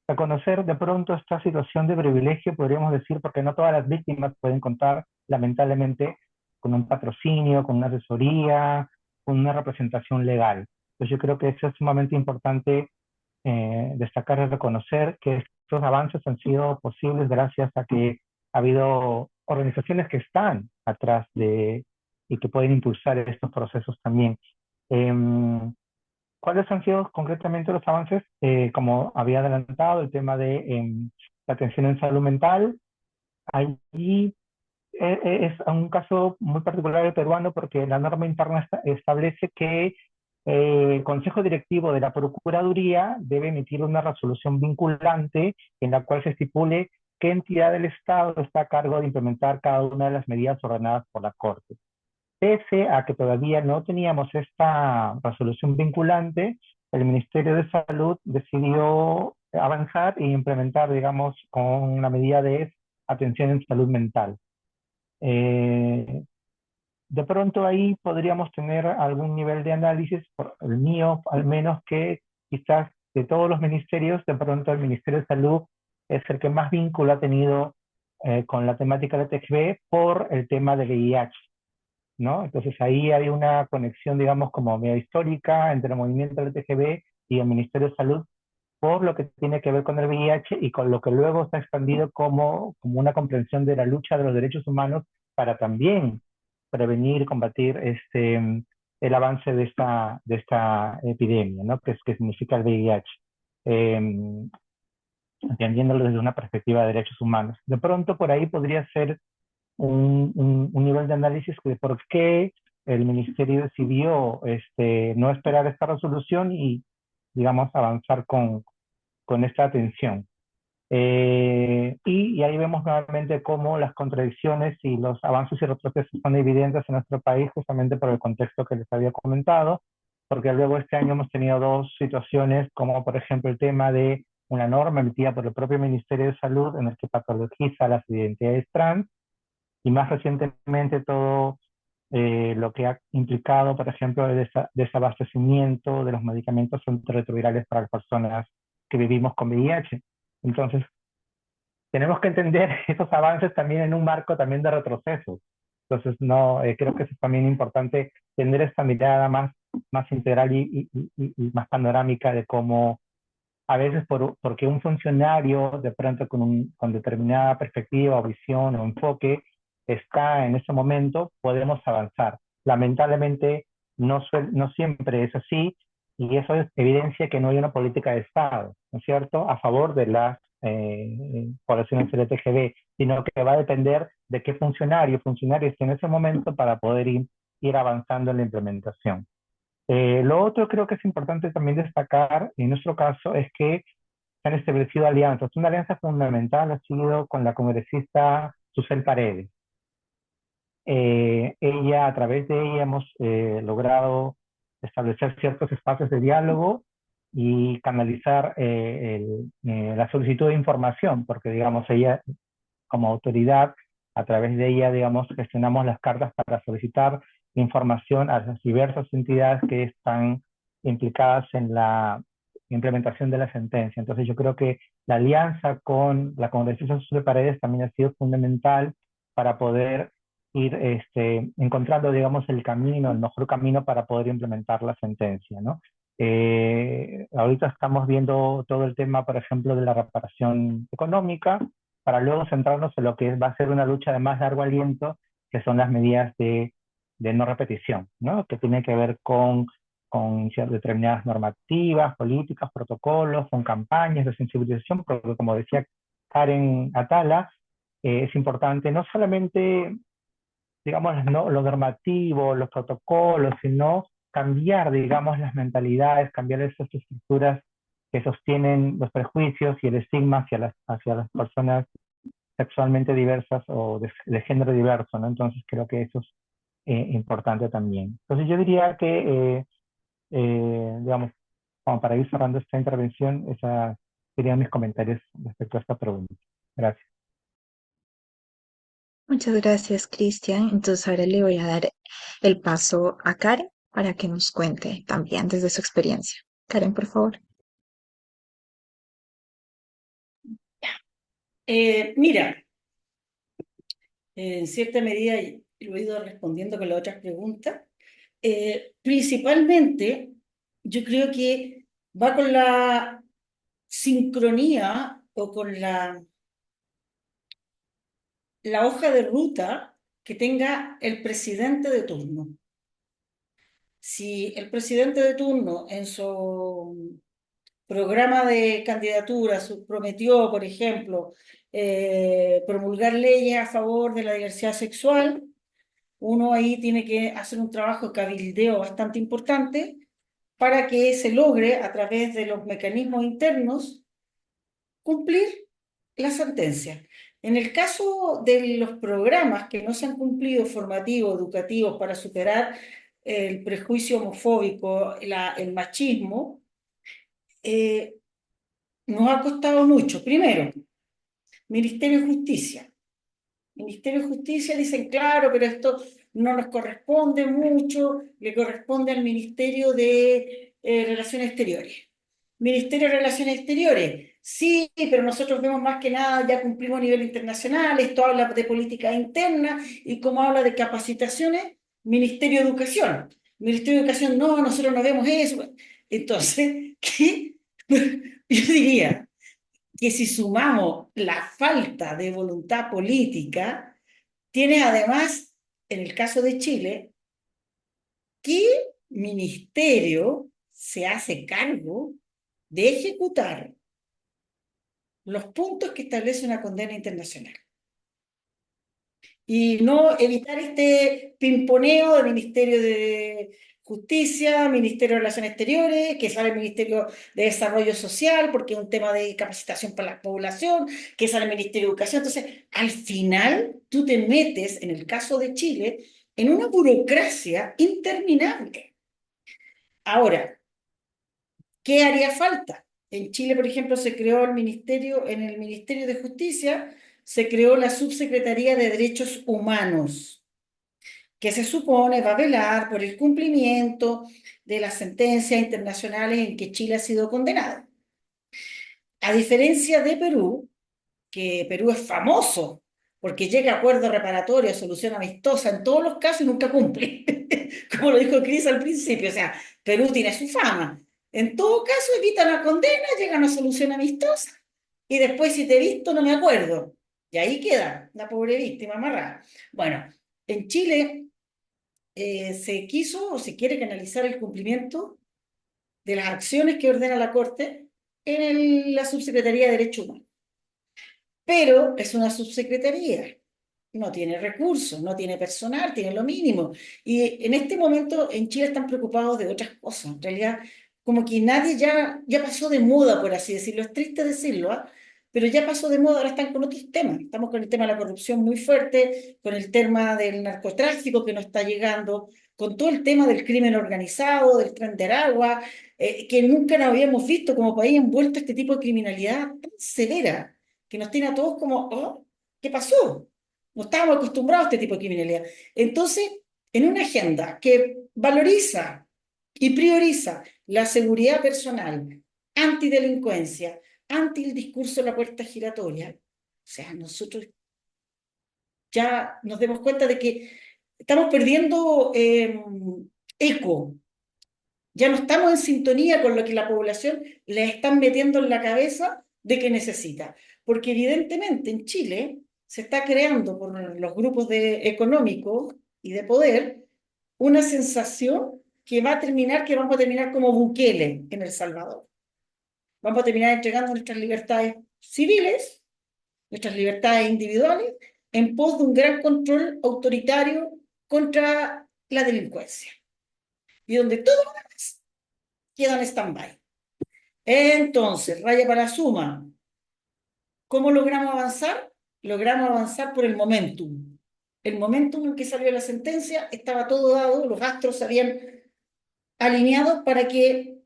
reconocer de pronto esta situación de privilegio, podríamos decir, porque no todas las víctimas pueden contar, lamentablemente, con un patrocinio, con una asesoría, con una representación legal. Entonces yo creo que eso es sumamente importante destacar y reconocer que estos avances han sido posibles gracias a que ha habido organizaciones que están atrás de y que pueden impulsar estos procesos también. Em, ¿Cuáles han sido concretamente los avances? Como había adelantado, el tema de la atención en salud mental. Allí es un caso muy particular el peruano porque la norma interna establece que el Consejo Directivo de la Procuraduría debe emitir una resolución vinculante en la cual se estipule qué entidad del Estado está a cargo de implementar cada una de las medidas ordenadas por la Corte. Pese a que todavía no teníamos esta resolución vinculante, el Ministerio de Salud decidió avanzar e implementar, digamos, con una medida de atención en salud mental. Eh, de pronto ahí podríamos tener algún nivel de análisis, por el mío al menos, que quizás de todos los ministerios, de pronto el Ministerio de Salud es el que más vínculo ha tenido con la temática de TGB por el tema del VIH, ¿no? Entonces ahí hay una conexión, digamos, como medio histórica entre el movimiento LGTB y el Ministerio de Salud por lo que tiene que ver con el VIH y con lo que luego se ha expandido como una comprensión de la lucha de los derechos humanos para también prevenir, combatir el avance de esta epidemia, ¿no? Que significa el VIH, eh, entendiéndolo desde una perspectiva de derechos humanos. De pronto por ahí podría ser un nivel de análisis de por qué el ministerio decidió no esperar esta resolución y, digamos, avanzar con esta atención. Y ahí vemos nuevamente cómo las contradicciones y los avances y retrocesos son evidentes en nuestro país, justamente por el contexto que les había comentado, porque luego este año hemos tenido dos situaciones, como por ejemplo el tema de una norma emitida por el propio Ministerio de Salud en el que patologiza las identidades trans, y más recientemente todo lo que ha implicado, por ejemplo, el desabastecimiento de los medicamentos antirretrovirales para las personas que vivimos con VIH. Entonces, tenemos que entender esos avances también en un marco también de retroceso. Entonces, no, creo que es también importante tener esta mirada más integral y más panorámica de cómo a veces porque un funcionario de pronto con determinada perspectiva o visión o enfoque está en ese momento, podemos avanzar. Lamentablemente no siempre es así y eso es evidencia que no hay una política de Estado, ¿no es cierto?, a favor de las poblaciones LGTB, sino que va a depender de qué funcionario esté en ese momento para poder ir avanzando en la implementación. Lo otro creo que es importante también destacar en nuestro caso es que se han establecido alianzas. Una alianza fundamental ha sido con la congresista Susel Paredes. A través de ella hemos logrado establecer ciertos espacios de diálogo y canalizar la solicitud de información, porque digamos ella como autoridad, a través de ella, digamos, gestionamos las cartas para solicitar información a las diversas entidades que están implicadas en la implementación de la sentencia. Entonces yo creo que la alianza con la Congresista de Paredes también ha sido fundamental para poder ir encontrando, digamos, el mejor camino para poder implementar la sentencia, ¿no? Ahorita estamos viendo todo el tema, por ejemplo, de la reparación económica, para luego centrarnos en lo que va a ser una lucha de más largo aliento, que son las medidas de no repetición, ¿no? Que tiene que ver con determinadas normativas, políticas, protocolos, con campañas de sensibilización, porque como decía Karen Atala, es importante no solamente, digamos, ¿no?, lo normativo, los protocolos, sino cambiar, digamos, las mentalidades, cambiar esas estructuras que sostienen los prejuicios y el estigma hacia las personas sexualmente diversas o de género diverso, ¿no? Entonces creo que eso es importante también. Entonces yo diría que, digamos, como para ir cerrando esta intervención, esos serían mis comentarios respecto a esta pregunta. Gracias. Muchas gracias, Cristian. Entonces ahora le voy a dar el paso a Karen para que nos cuente también desde su experiencia. Karen, por favor. Mira, en cierta medida lo he ido respondiendo con las otras preguntas. Principalmente, yo creo que va con la sincronía o con la hoja de ruta que tenga el presidente de turno. Si el presidente de turno en su programa de candidatura prometió, por ejemplo, promulgar leyes a favor de la diversidad sexual, uno ahí tiene que hacer un trabajo de cabildeo bastante importante para que se logre, a través de los mecanismos internos, cumplir la sentencia. En el caso de los programas que no se han cumplido formativos, educativos, para superar el prejuicio homofóbico, el machismo, nos ha costado mucho. Primero, Ministerio de Justicia. Ministerio de Justicia dicen, claro, pero esto no nos corresponde mucho, le corresponde al Ministerio de Relaciones Exteriores. Ministerio de Relaciones Exteriores, sí, pero nosotros vemos más que nada, ya cumplimos a nivel internacional, esto habla de política interna, y como habla de capacitaciones, Ministerio de Educación. Ministerio de Educación, no, nosotros no vemos eso. Entonces, ¿qué? Yo diría que si sumamos la falta de voluntad política, tiene además, en el caso de Chile, ¿qué ministerio se hace cargo de ejecutar los puntos que establece una condena internacional? Y no evitar este pimponeo del Ministerio de Justicia, Ministerio de Relaciones Exteriores, que sale el Ministerio de Desarrollo Social, porque es un tema de capacitación para la población, que sale el Ministerio de Educación. Entonces, al final, tú te metes, en el caso de Chile, en una burocracia interminable. Ahora, ¿qué haría falta? En Chile, por ejemplo, se creó en el Ministerio de Justicia, se creó la Subsecretaría de Derechos Humanos, que se supone va a velar por el cumplimiento de las sentencias internacionales en que Chile ha sido condenado. A diferencia de Perú, que Perú es famoso porque llega a acuerdo reparatorio, solución amistosa en todos los casos y nunca cumple, como lo dijo Cris al principio, o sea, Perú tiene su fama. En todo caso, evitan la condena, llegan a una solución amistosa y después, si te he visto, no me acuerdo. Y ahí queda la pobre víctima amarrada. Bueno, en Chile se quiso o se quiere canalizar el cumplimiento de las acciones que ordena la Corte en la Subsecretaría de Derechos Humanos. Pero es una subsecretaría, no tiene recursos, no tiene personal, tiene lo mínimo. Y en este momento en Chile están preocupados de otras cosas. En realidad, como que nadie ya pasó de moda, por así decirlo. Es triste decirlo, ¿ah? Pero ya pasó de moda, ahora están con otros temas. Estamos con el tema de la corrupción muy fuerte, con el tema del narcotráfico que no está llegando, con todo el tema del crimen organizado, del Tren de Aragua, que nunca nos habíamos visto como país envuelto en este tipo de criminalidad tan severa, que nos tiene a todos como, oh, ¿qué pasó? No estábamos acostumbrados a este tipo de criminalidad. Entonces, en una agenda que valoriza y prioriza la seguridad personal, antidelincuencia, anti el discurso de la puerta giratoria, o sea, nosotros ya nos demos cuenta de que estamos perdiendo eco, ya no estamos en sintonía con lo que la población le están metiendo en la cabeza de que necesita. Porque evidentemente en Chile se está creando por los grupos económicos y de poder una sensación que vamos a terminar como Bukele en El Salvador. Vamos a terminar entregando nuestras libertades civiles, nuestras libertades individuales, en pos de un gran control autoritario contra la delincuencia. Y donde todo lo demás queda en stand-by. Entonces, raya para la suma, ¿cómo logramos avanzar? Logramos avanzar por el momentum. El momentum en que salió la sentencia estaba todo dado, los astros se habían alineado para que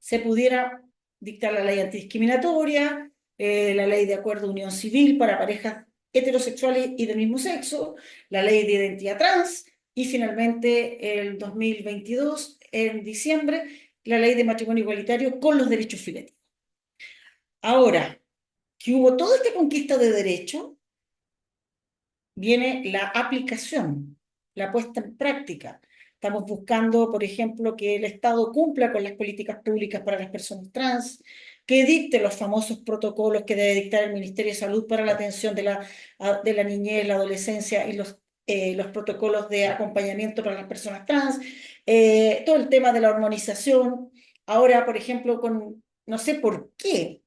se pudiera dictar la ley antidiscriminatoria, la ley de acuerdo de unión civil para parejas heterosexuales y del mismo sexo, la ley de identidad trans y finalmente el 2022, en diciembre, la ley de matrimonio igualitario con los derechos filiativos. Ahora que hubo toda esta conquista de derechos, viene la aplicación, la puesta en práctica. Estamos buscando, por ejemplo, que el Estado cumpla con las políticas públicas para las personas trans, que dicte los famosos protocolos que debe dictar el Ministerio de Salud para la atención de la niñez, la adolescencia y los protocolos de acompañamiento para las personas trans, todo el tema de la hormonización. Ahora, por ejemplo, no sé por qué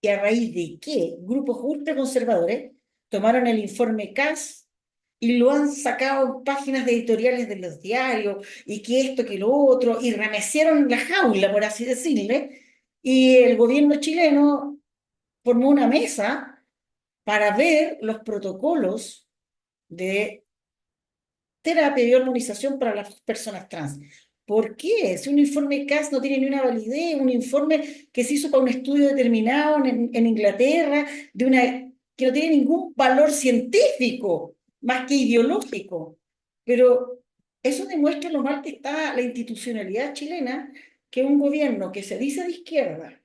y a raíz de qué grupos ultraconservadores tomaron el informe CAS y lo han sacado en páginas de editoriales de los diarios, y que esto, que lo otro, y remecieron la jaula, por así decirle, y el gobierno chileno formó una mesa para ver los protocolos de terapia y hormonización para las personas trans. ¿Por qué? Si un informe CAS no tiene ni una validez, un informe que se hizo para un estudio determinado en Inglaterra, que no tiene ningún valor científico, más que ideológico. Pero eso demuestra lo mal que está la institucionalidad chilena, que un gobierno que se dice de izquierda,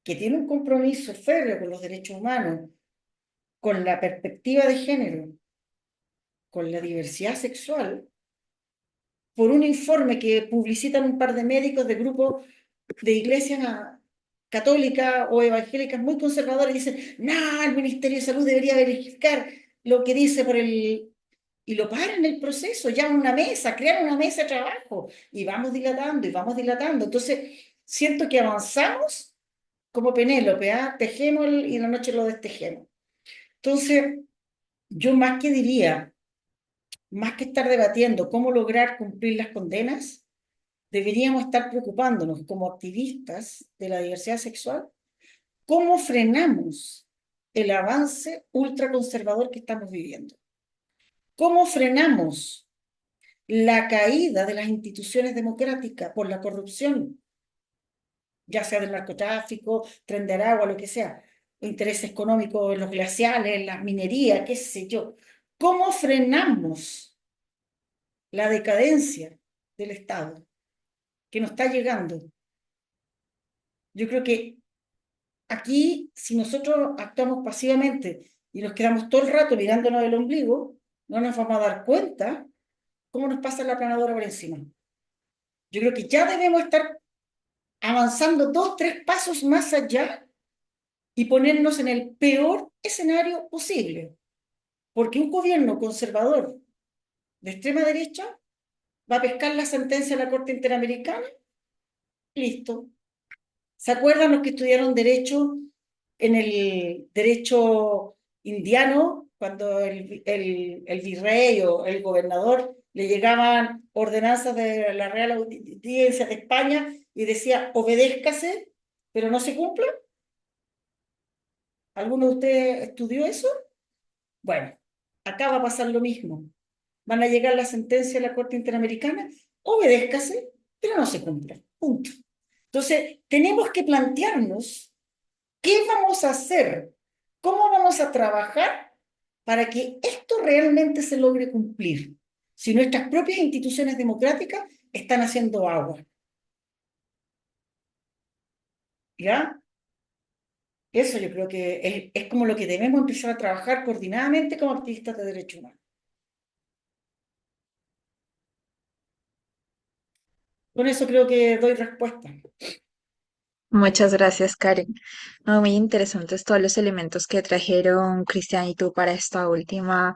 que tiene un compromiso férreo con los derechos humanos, con la perspectiva de género, con la diversidad sexual, por un informe que publicitan un par de médicos de grupos de iglesias católicas o evangélicas muy conservadoras, y dicen, no, el Ministerio de Salud debería verificar lo que dice y lo paran el proceso, llaman una mesa, crean una mesa de trabajo, y vamos dilatando, y vamos dilatando. Entonces, siento que avanzamos como Penélope, ¿ah? Tejemos y en la noche lo destejemos. Entonces, yo más que diría, más que estar debatiendo cómo lograr cumplir las condenas, deberíamos estar preocupándonos como activistas de la diversidad sexual, cómo frenamos el avance ultraconservador que estamos viviendo, cómo frenamos la caída de las instituciones democráticas por la corrupción, ya sea del narcotráfico, tren de Aragua, lo que sea, intereses económicos en los glaciales, en la minería, qué sé yo. ¿Cómo frenamos la decadencia del Estado que nos está llegando? Yo creo que aquí, si nosotros actuamos pasivamente y nos quedamos todo el rato mirándonos el ombligo, no nos vamos a dar cuenta cómo nos pasa la planadora por encima. Yo creo que ya debemos estar avanzando 2, 3 pasos más allá y ponernos en el peor escenario posible. Porque un gobierno conservador de extrema derecha va a pescar la sentencia de la Corte Interamericana, listo. ¿Se acuerdan los que estudiaron derecho en el derecho indiano, cuando el virrey o el gobernador le llegaban ordenanzas de la Real Audiencia de España y decía, obedézcase, pero no se cumple? ¿Alguno de ustedes estudió eso? Bueno, acá va a pasar lo mismo. Van a llegar las sentencias de la Corte Interamericana, obedézcase, pero no se cumple. Punto. Entonces, tenemos que plantearnos qué vamos a hacer, cómo vamos a trabajar para que esto realmente se logre cumplir, si nuestras propias instituciones democráticas están haciendo agua. ¿Ya? Eso yo creo que es como lo que debemos empezar a trabajar coordinadamente como activistas de derechos humanos. Con eso creo que doy respuesta. Muchas gracias, Karen. No, muy interesantes todos los elementos que trajeron Cristian y tú para esta última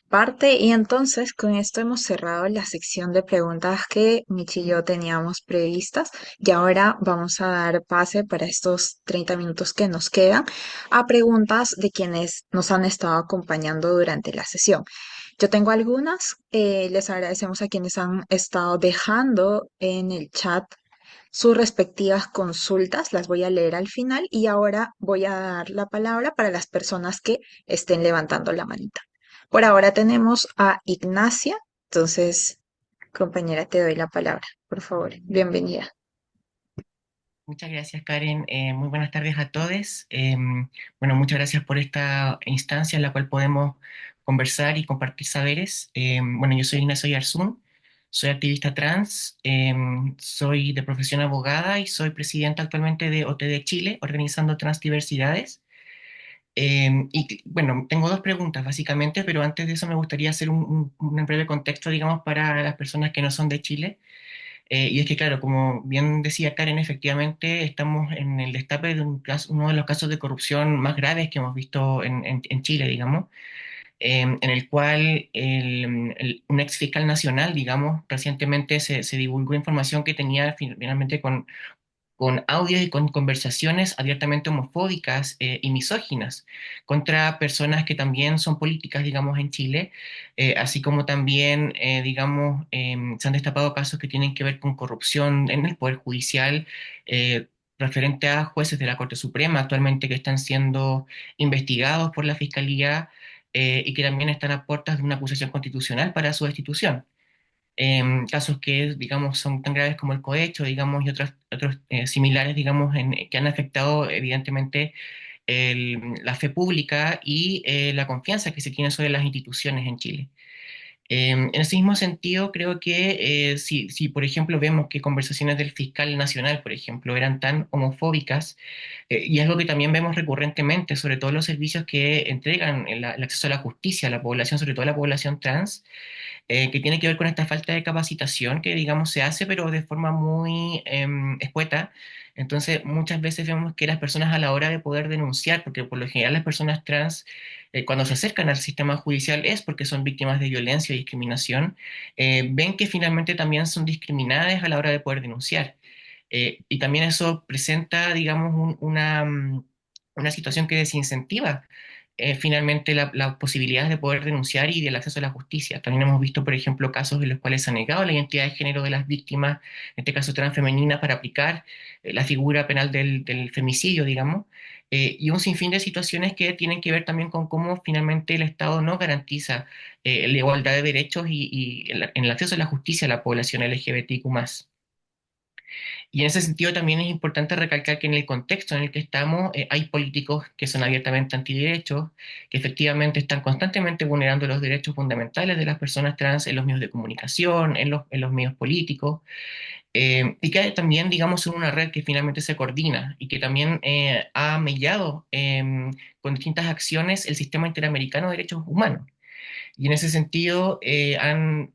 parte. Y entonces, con esto hemos cerrado la sección de preguntas que Michi y yo teníamos previstas. Y ahora vamos a dar pase para estos 30 minutos que nos quedan a preguntas de quienes nos han estado acompañando durante la sesión. Yo tengo algunas. Les agradecemos a quienes han estado dejando en el chat sus respectivas consultas, las voy a leer al final y ahora voy a dar la palabra para las personas que estén levantando la manita. Por ahora tenemos a Ignacia, entonces, compañera, te doy la palabra, por favor. Bienvenida. Muchas gracias, Karen. Muy buenas tardes a todos. Bueno, muchas gracias por esta instancia en la cual podemos conversar y compartir saberes. Bueno, yo soy Ignacio Yarzún, soy activista trans, soy de profesión abogada y soy presidenta actualmente de OTD Chile, organizando transdiversidades. Bueno, tengo dos preguntas básicamente, pero antes de eso me gustaría hacer un breve contexto, digamos, para las personas que no son de Chile. Y es que, claro, como bien decía Karen, efectivamente estamos en el destape de uno de los casos de corrupción más graves que hemos visto en Chile, digamos, en el cual un ex fiscal nacional, digamos, recientemente se divulgó información que tenía finalmente con audios y con conversaciones abiertamente homofóbicas y misóginas contra personas que también son políticas, digamos, en Chile, así como también, digamos, se han destapado casos que tienen que ver con corrupción en el Poder Judicial, referente a jueces de la Corte Suprema actualmente que están siendo investigados por la Fiscalía y que también están a puertas de una acusación constitucional para su destitución. Casos que, digamos, son tan graves como el cohecho, digamos, y otros similares, digamos, que han afectado evidentemente la fe pública y la confianza que se tiene sobre las instituciones en Chile. En ese mismo sentido, creo que si, por ejemplo, vemos que conversaciones del fiscal nacional, por ejemplo, eran tan homofóbicas, y es algo que también vemos recurrentemente, sobre todo los servicios que entregan el acceso a la justicia a la población, sobre todo a la población trans, que tiene que ver con esta falta de capacitación que, digamos, se hace, pero de forma muy escueta. Entonces, muchas veces vemos que las personas a la hora de poder denunciar, porque por lo general las personas trans, cuando se acercan al sistema judicial es porque son víctimas de violencia y discriminación, ven que finalmente también son discriminadas a la hora de poder denunciar. Y también eso presenta, digamos, una situación que desincentiva finalmente las posibilidades de poder denunciar y del acceso a la justicia. También hemos visto, por ejemplo, casos en los cuales se ha negado la identidad de género de las víctimas, en este caso transfemeninas, para aplicar la figura penal del femicidio, digamos, y un sinfín de situaciones que tienen que ver también con cómo finalmente el Estado no garantiza la igualdad de derechos y en el acceso a la justicia a la población LGBTQ+. Y en ese sentido también es importante recalcar que en el contexto en el que estamos hay políticos que son abiertamente antiderechos, que efectivamente están constantemente vulnerando los derechos fundamentales de las personas trans en los medios de comunicación, en los medios políticos, y que también, digamos, son una red que finalmente se coordina y que también ha mellado con distintas acciones el sistema interamericano de derechos humanos. Y en ese sentido han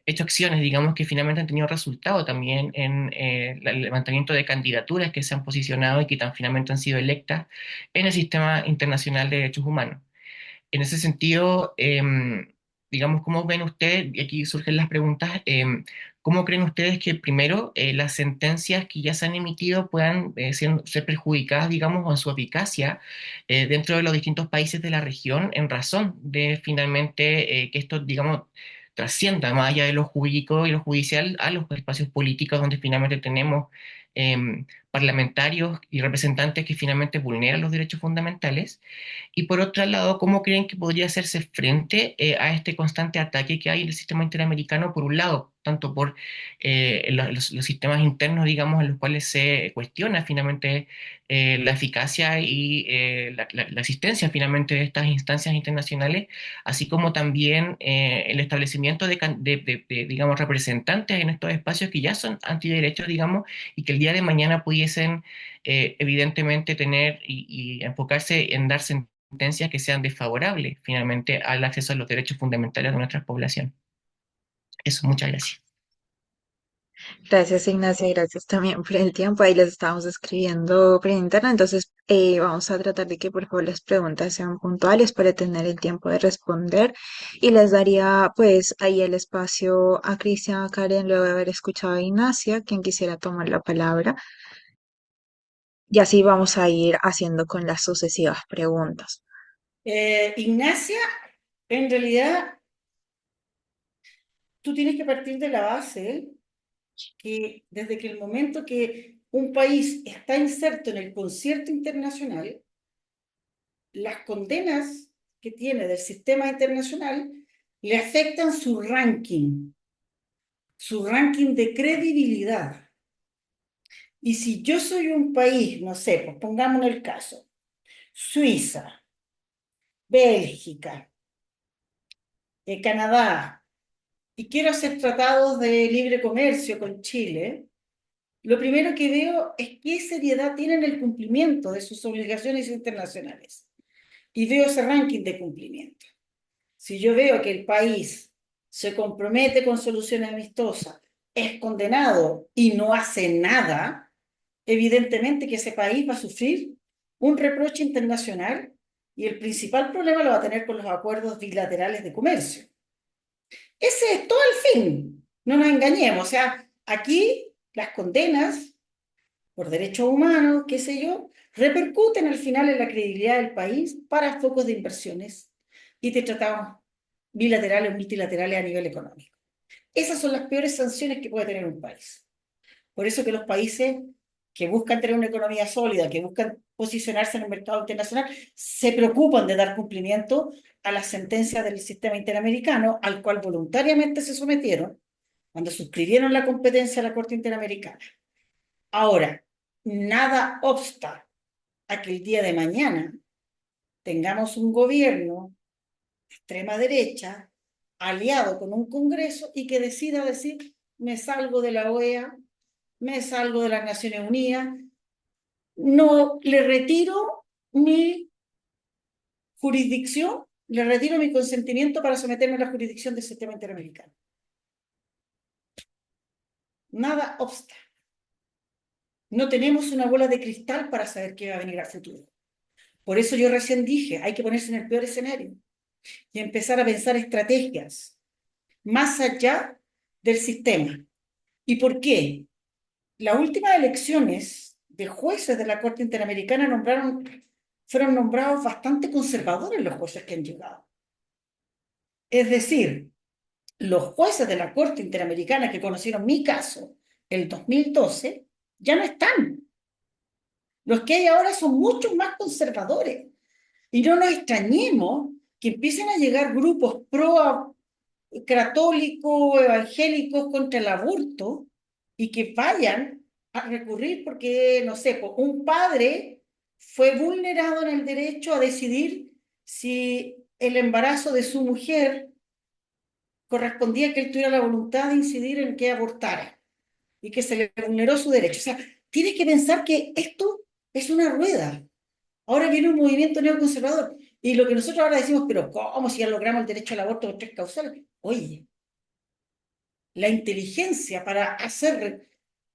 hecho acciones, digamos, que finalmente han tenido resultado también en el levantamiento de candidaturas que se han posicionado y que finalmente han sido electas en el sistema internacional de derechos humanos. En ese sentido, digamos, ¿cómo ven ustedes? Y aquí surgen las preguntas, ¿cómo creen ustedes que primero las sentencias que ya se han emitido puedan ser perjudicadas, digamos, en su eficacia dentro de los distintos países de la región en razón de finalmente que esto, digamos, trascienda más allá de lo jurídico y lo judicial a los espacios políticos donde finalmente tenemos parlamentarios y representantes que finalmente vulneran los derechos fundamentales? Y por otro lado, ¿cómo creen que podría hacerse frente a este constante ataque que hay en el sistema interamericano, por un lado, tanto por los sistemas internos, digamos, en los cuales se cuestiona finalmente la eficacia y la existencia finalmente de estas instancias internacionales, así como también el establecimiento digamos, representantes en estos espacios que ya son antiderechos, digamos, y que el día de mañana pudiesen evidentemente tener y enfocarse en dar sentencias que sean desfavorables finalmente al acceso a los derechos fundamentales de nuestra población? Eso, muchas gracias. Gracias, Ignacia, gracias también por el tiempo. Ahí les estábamos escribiendo por internet, entonces vamos a tratar de que por favor las preguntas sean puntuales para tener el tiempo de responder. Y les daría pues ahí el espacio a Cristian, a Karen, luego de haber escuchado a Ignacia, quien quisiera tomar la palabra. Y así vamos a ir haciendo con las sucesivas preguntas. Ignacia, en realidad tú tienes que partir de la base que desde que el momento que un país está inserto en el concierto internacional, las condenas que tiene del sistema internacional le afectan su ranking de credibilidad. Y si yo soy un país, no sé, pues pongamos el caso, Suiza, Bélgica, Canadá, y quiero hacer tratados de libre comercio con Chile, lo primero que veo es qué seriedad tienen el cumplimiento de sus obligaciones internacionales. Y veo ese ranking de cumplimiento. Si yo veo que el país se compromete con soluciones amistosas, es condenado y no hace nada, evidentemente que ese país va a sufrir un reproche internacional y el principal problema lo va a tener con los acuerdos bilaterales de comercio. Ese es todo el fin, no nos engañemos. O sea, aquí las condenas por derechos humanos, qué sé yo, repercuten al final en la credibilidad del país para focos de inversiones y de tratados bilaterales o multilaterales a nivel económico. Esas son las peores sanciones que puede tener un país. Por eso que los países que buscan tener una economía sólida, que buscan posicionarse en el mercado internacional, se preocupan de dar cumplimiento a las sentencias del sistema interamericano, al cual voluntariamente se sometieron cuando suscribieron la competencia a la Corte Interamericana. Ahora, nada obsta a que el día de mañana tengamos un gobierno de extrema derecha aliado con un Congreso y que decida decir, me salgo de la OEA, me salgo de las Naciones Unidas, no le retiro mi jurisdicción, le retiro mi consentimiento para someterme a la jurisdicción del sistema interamericano. Nada obsta. No tenemos una bola de cristal para saber qué va a venir al futuro. Por eso yo recién dije, hay que ponerse en el peor escenario y empezar a pensar estrategias más allá del sistema. ¿Y por qué? Las últimas elecciones de jueces de la Corte Interamericana fueron nombrados bastante conservadores los jueces que han llegado. Es decir, los jueces de la Corte Interamericana que conocieron mi caso el 2012 ya no están. Los que hay ahora son mucho más conservadores. Y no nos extrañemos que empiecen a llegar grupos pro católicos, evangélicos contra el aborto y que vayan a recurrir porque, no sé, pues, un padre fue vulnerado en el derecho a decidir si el embarazo de su mujer correspondía que él tuviera la voluntad de incidir en que abortara y que se le vulneró su derecho. O sea, tienes que pensar que esto es una rueda. Ahora viene un movimiento neoconservador. Y lo que nosotros ahora decimos, pero ¿cómo si ya logramos el derecho al aborto con 3 causales? Oye, la inteligencia para hacer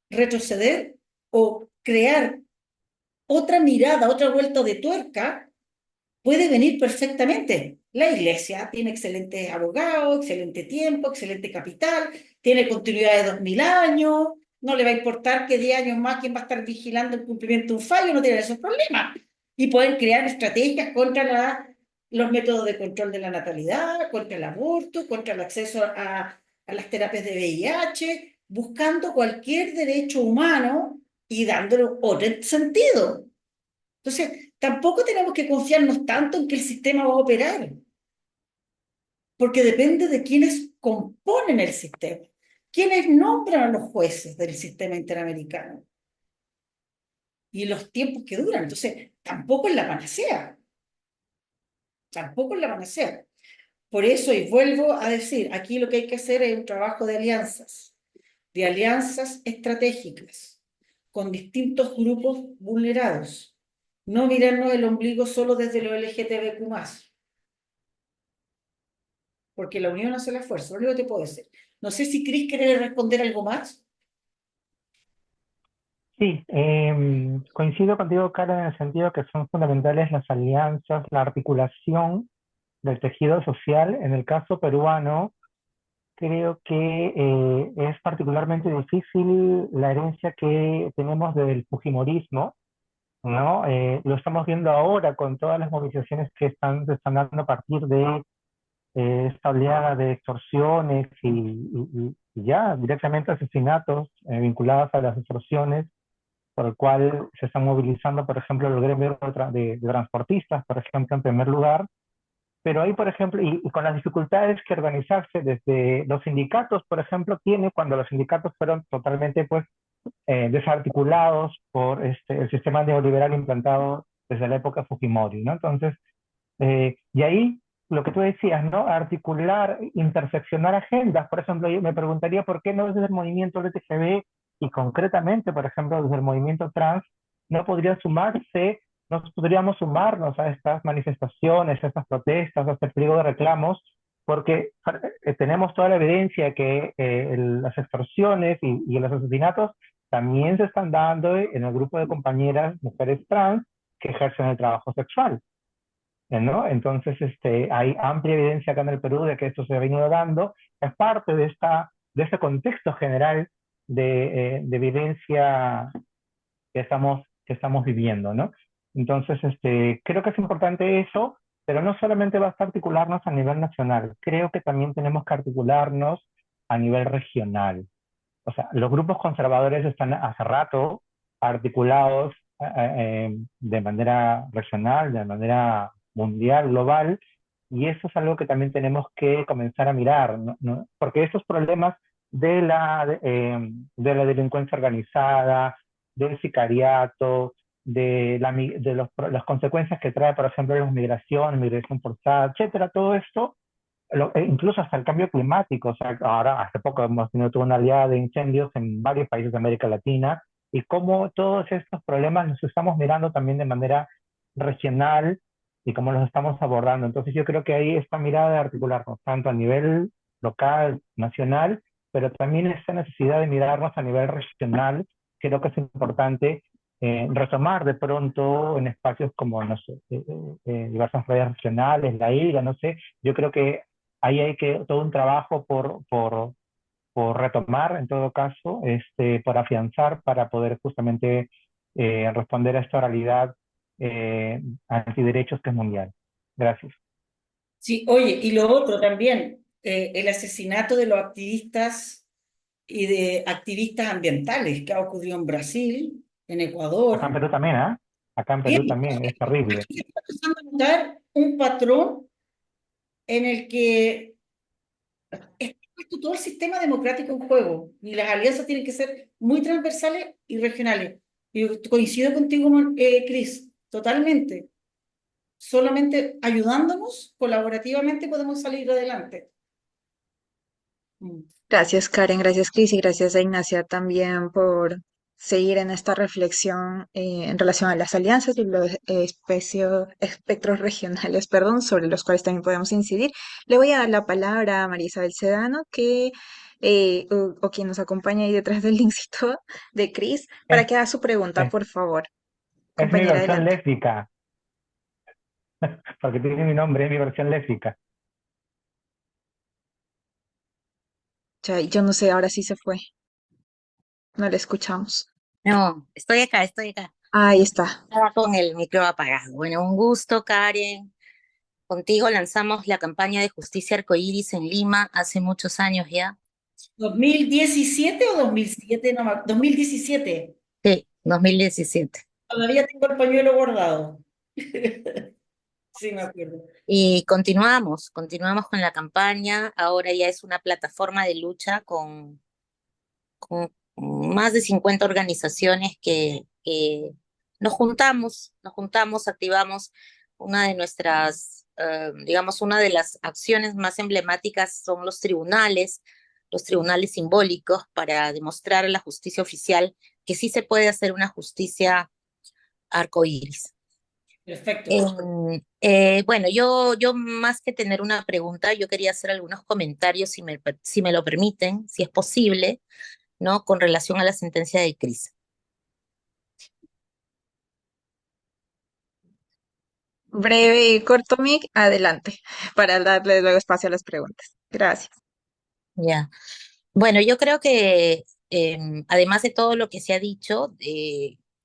retroceder o crear otra mirada, otra vuelta de tuerca, puede venir perfectamente. La iglesia tiene excelentes abogados, excelente tiempo, excelente capital, tiene continuidad de 2000 años, no le va a importar que 10 años más quien va a estar vigilando el cumplimiento de un fallo, no tiene esos problemas. Y pueden crear estrategias contra los métodos de control de la natalidad, contra el aborto, contra el acceso a las terapias de VIH, buscando cualquier derecho humano y dándole otro sentido. Entonces, tampoco tenemos que confiarnos tanto en que el sistema va a operar, porque depende de quienes componen el sistema, quienes nombran a los jueces del sistema interamericano y los tiempos que duran. Entonces, tampoco es la panacea, tampoco es la panacea. Por eso, y vuelvo a decir, aquí lo que hay que hacer es un trabajo de alianzas estratégicas con distintos grupos vulnerados. No mirarnos el ombligo solo desde lo LGTBQ+, porque la unión hace la fuerza, lo único que te puedo decir. No sé si Cris quiere responder algo más. Sí, coincido contigo, Karen, en el sentido que son fundamentales las alianzas, la articulación del tejido social. En el caso peruano, creo que es particularmente difícil la herencia que tenemos del fujimorismo, ¿no? Lo estamos viendo ahora con todas las movilizaciones que se están dando a partir de esta oleada de extorsiones y ya directamente asesinatos vinculados a las extorsiones, por el cual se están movilizando, por ejemplo, los gremios de transportistas, por ejemplo, en primer lugar. Pero ahí, por ejemplo, y con las dificultades que organizarse desde los sindicatos, por ejemplo, tiene cuando los sindicatos fueron totalmente, pues, desarticulados por el sistema neoliberal implantado desde la época Fujimori, ¿no? Entonces, y ahí lo que tú decías, ¿no? Articular, interseccionar agendas. Por ejemplo, yo me preguntaría por qué no desde el movimiento LGTB y concretamente, por ejemplo, desde el movimiento trans, no podría sumarse, no podríamos sumarnos a estas manifestaciones, a estas protestas, a este pliego de reclamos, porque tenemos toda la evidencia que las extorsiones y los asesinatos también se están dando en el grupo de compañeras mujeres trans que ejercen el trabajo sexual. ¿No? Entonces, hay amplia evidencia acá en el Perú de que esto se ha venido dando, es parte de este contexto general de violencia que estamos viviendo, ¿no? Entonces, creo que es importante eso, pero no solamente basta articularnos a nivel nacional, creo que también tenemos que articularnos a nivel regional. O sea, los grupos conservadores están hace rato articulados de manera regional, de manera mundial, global, y eso es algo que también tenemos que comenzar a mirar, ¿no? ¿No? Porque estos problemas de la delincuencia organizada, del sicariato, las consecuencias que trae, por ejemplo, la migración forzada, etcétera, todo esto incluso hasta el cambio climático. O sea, ahora, hace poco hemos tenido toda una oleada de incendios en varios países de América Latina y cómo todos estos problemas los estamos mirando también de manera regional y cómo los estamos abordando. Entonces yo creo que ahí esta mirada de articularnos tanto a nivel local, nacional, pero también esta necesidad de mirarnos a nivel regional, creo que es importante retomar de pronto en espacios como, no sé, diversas redes regionales, la ILGA, no sé, yo creo que ahí hay que todo un trabajo por retomar, en todo caso, por afianzar para poder justamente responder a esta realidad antiderechos que es mundial. Gracias. Sí, oye, y lo otro también, el asesinato de los activistas y de activistas ambientales que ha ocurrido en Brasil, en Acá en Ecuador. Perú también, ¿ah? Acá en Perú Y también, es terrible. aquí se está empezando a notar un patrón en el que está puesto todo el sistema democrático en juego y las alianzas tienen que ser muy transversales y regionales. Y yo coincido contigo, Cris, totalmente. Solamente ayudándonos colaborativamente podemos salir adelante. Mm. Gracias, Karen, gracias, Cris, y gracias a Ignacia también por seguir en esta reflexión en relación a las alianzas y los espectros regionales, perdón, sobre los cuales también podemos incidir. Le voy a dar la palabra a María Isabel Sedano, o quien nos acompaña ahí detrás del linkcito de Cris, para Es, que haga su pregunta, es, por favor. es mi Compañera, versión adelante. lésbica, porque tiene mi nombre, es mi versión lésbica. Ya, yo no sé, ahora sí se fue, no le escuchamos. No, estoy acá, estoy acá. Ahí está. Estaba con el micro apagado. Bueno, un gusto, Karen. Contigo lanzamos la campaña de Justicia Arcoíris en Lima hace muchos años ya. ¿2017 o 2007? No, 2017. Sí, 2017. Todavía tengo el pañuelo guardado. Sí, me acuerdo. Y continuamos con la campaña. Ahora ya es una plataforma de lucha con más de 50 organizaciones que nos juntamos, activamos una de nuestras, digamos, una de las acciones más emblemáticas son los tribunales simbólicos para demostrar a la justicia oficial que sí se puede hacer una justicia arcoíris. Perfecto. Bueno, yo más que tener una pregunta, yo quería hacer algunos comentarios, si me lo permiten, si es posible, ¿no? Con relación a la sentencia de Cris. Breve y corto, Mic, adelante, para darle luego espacio a las preguntas. Gracias. Ya. Bueno, yo creo que además de todo lo que se ha dicho,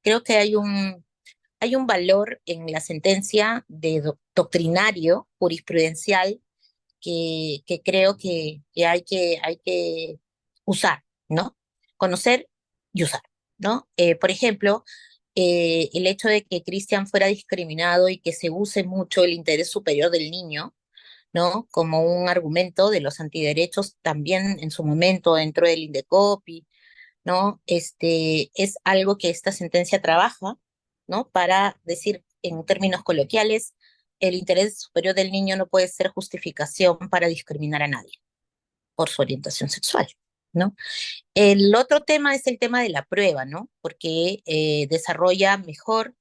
creo que hay un valor en la sentencia de doctrinario, jurisprudencial, que creo que hay que usar, ¿no? Conocer y usar, ¿no? Por ejemplo, el hecho de que Cristian fuera discriminado y que se use mucho el interés superior del niño, ¿no? Como un argumento de los antiderechos también en su momento dentro del INDECOPI, ¿no? Es algo que esta sentencia trabaja, ¿no? Para decir en términos coloquiales, el interés superior del niño no puede ser justificación para discriminar a nadie por su orientación sexual, ¿no? El otro tema es el tema de la prueba, ¿no? Porque desarrolla mejor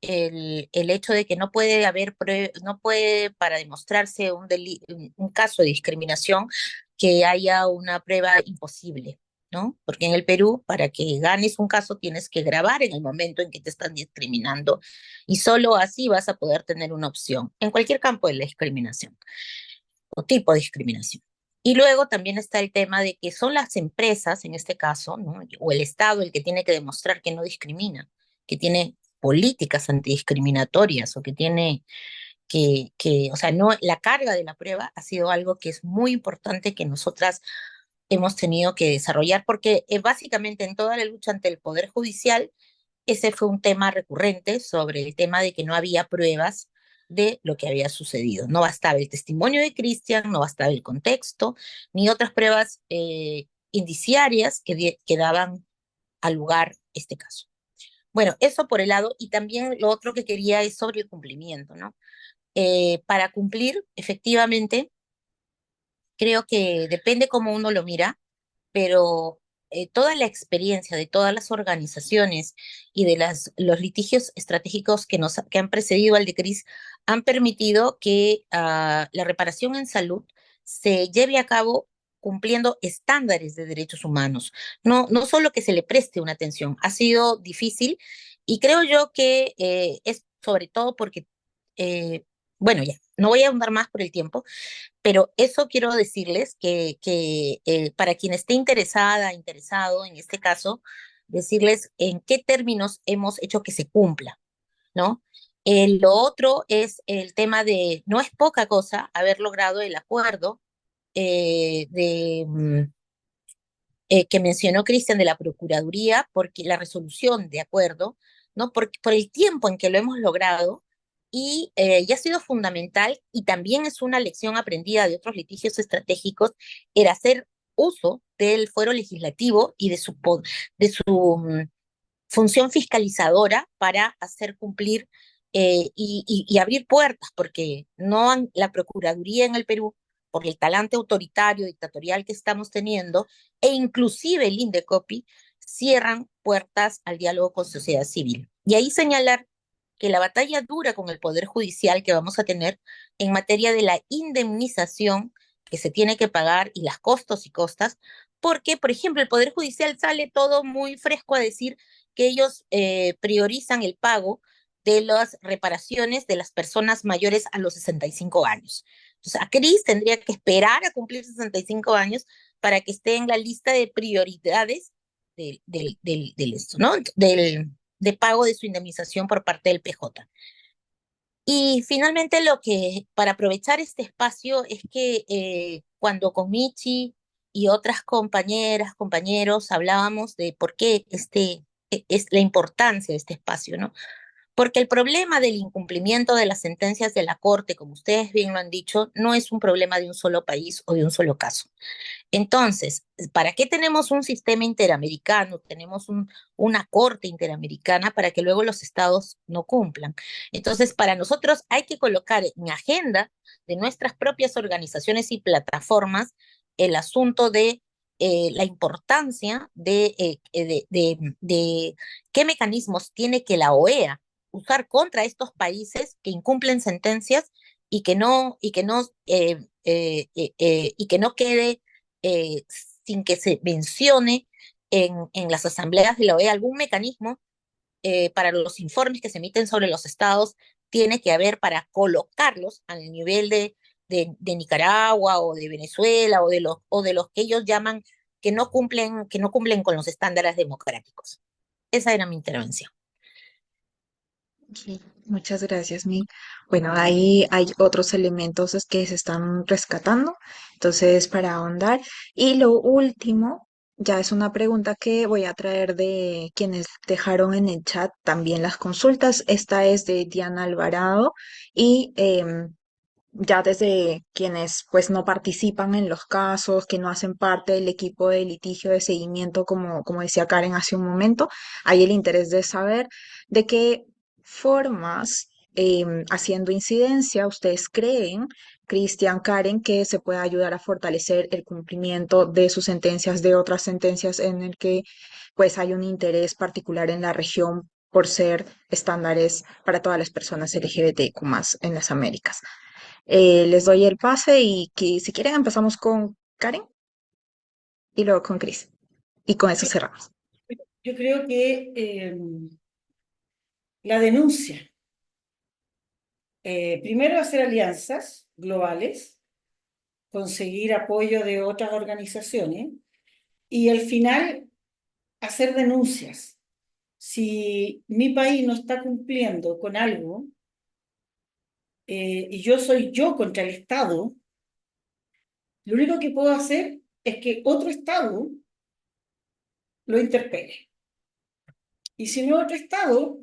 el hecho de que no puede haber, no puede para demostrarse un caso de discriminación que haya una prueba imposible, ¿no? Porque en el Perú, para que ganes un caso, tienes que grabar en el momento en que te están discriminando y solo así vas a poder tener una opción en cualquier campo de la discriminación o tipo de discriminación. Y luego también está el tema de que son las empresas, en este caso, ¿no? O el Estado el que tiene que demostrar que no discrimina, que tiene políticas antidiscriminatorias o que tiene o sea, no, la carga de la prueba ha sido algo que es muy importante que nosotras hemos tenido que desarrollar porque básicamente en toda la lucha ante el Poder Judicial ese fue un tema recurrente sobre el tema de que no había pruebas de lo que había sucedido. No bastaba el testimonio de Cristian, no bastaba el contexto, ni otras pruebas indiciarias que daban al lugar este caso. Bueno, eso por el lado, y también lo otro que quería es sobre el cumplimiento, ¿no? Para cumplir, efectivamente, creo que depende cómo uno lo mira, pero toda la experiencia de todas las organizaciones y de los litigios estratégicos que han precedido al DECRIS han permitido que la reparación en salud se lleve a cabo cumpliendo estándares de derechos humanos. No, no solo que se le preste una atención, ha sido difícil y creo yo que es sobre todo porque, eh, bueno, ya, no voy a ahondar más por el tiempo, pero eso quiero decirles que para quien esté interesada, interesado en este caso, decirles en qué términos hemos hecho que se cumpla, ¿no? Lo otro es el tema de, no es poca cosa haber logrado el acuerdo eh, de, mm, que mencionó Cristian de la Procuraduría, porque la resolución de acuerdo, ¿no? Por el tiempo en que lo hemos logrado y ha sido fundamental y también es una lección aprendida de otros litigios estratégicos, era hacer uso del fuero legislativo y de su función fiscalizadora para hacer cumplir y abrir puertas, porque la Procuraduría en el Perú, por el talante autoritario, dictatorial que estamos teniendo, e inclusive el INDECOPI, cierran puertas al diálogo con sociedad civil. Y ahí señalar que la batalla dura con el Poder Judicial que vamos a tener en materia de la indemnización que se tiene que pagar y las costos y costas, porque, por ejemplo, el Poder Judicial sale todo muy fresco a decir que ellos priorizan el pago de las reparaciones de las personas mayores a los 65 años. Entonces, a Cris tendría que esperar a cumplir 65 años para que esté en la lista de prioridades esto, ¿no? De pago de su indemnización por parte del PJ. Y finalmente para aprovechar este espacio es que cuando con Michi y otras compañeras, compañeros, hablábamos de por qué es la importancia de este espacio, ¿no? Porque el problema del incumplimiento de las sentencias de la Corte, como ustedes bien lo han dicho, no es un problema de un solo país o de un solo caso. Entonces, ¿para qué tenemos un sistema interamericano? Tenemos una corte interamericana para que luego los estados no cumplan. Entonces, para nosotros hay que colocar en agenda de nuestras propias organizaciones y plataformas el asunto de la importancia de qué mecanismos tiene que la OEA usar contra estos países que incumplen sentencias y que no quede eh, sin que se mencione en las asambleas de la OEA algún mecanismo para los informes que se emiten sobre los estados, tiene que haber para colocarlos al nivel de Nicaragua o de Venezuela o de los que ellos llaman que no cumplen con los estándares democráticos. Esa era mi intervención. Sí, muchas gracias, Mick. Bueno, ahí hay otros elementos que se están rescatando, entonces para ahondar. Y lo último, ya es una pregunta que voy a traer de quienes dejaron en el chat también las consultas. Esta es de Diana Alvarado y ya desde quienes pues no participan en los casos, que no hacen parte del equipo de litigio de seguimiento, como decía Karen hace un momento, hay el interés de saber de qué formas, haciendo incidencia, ustedes creen, Cristian, Karen, que se pueda ayudar a fortalecer el cumplimiento de sus sentencias, de otras sentencias en el que pues hay un interés particular en la región por ser estándares para todas las personas LGBTQ más en las Américas. Les doy el pase y que si quieren empezamos con Karen y luego con Chris. Y con eso Sí, cerramos. yo creo que la denuncia, primero hacer alianzas globales, conseguir apoyo de otras organizaciones y al final hacer denuncias. Si mi país no está cumpliendo con algo y yo soy yo contra el Estado, lo único que puedo hacer es que otro Estado lo interpele. Y si no otro Estado,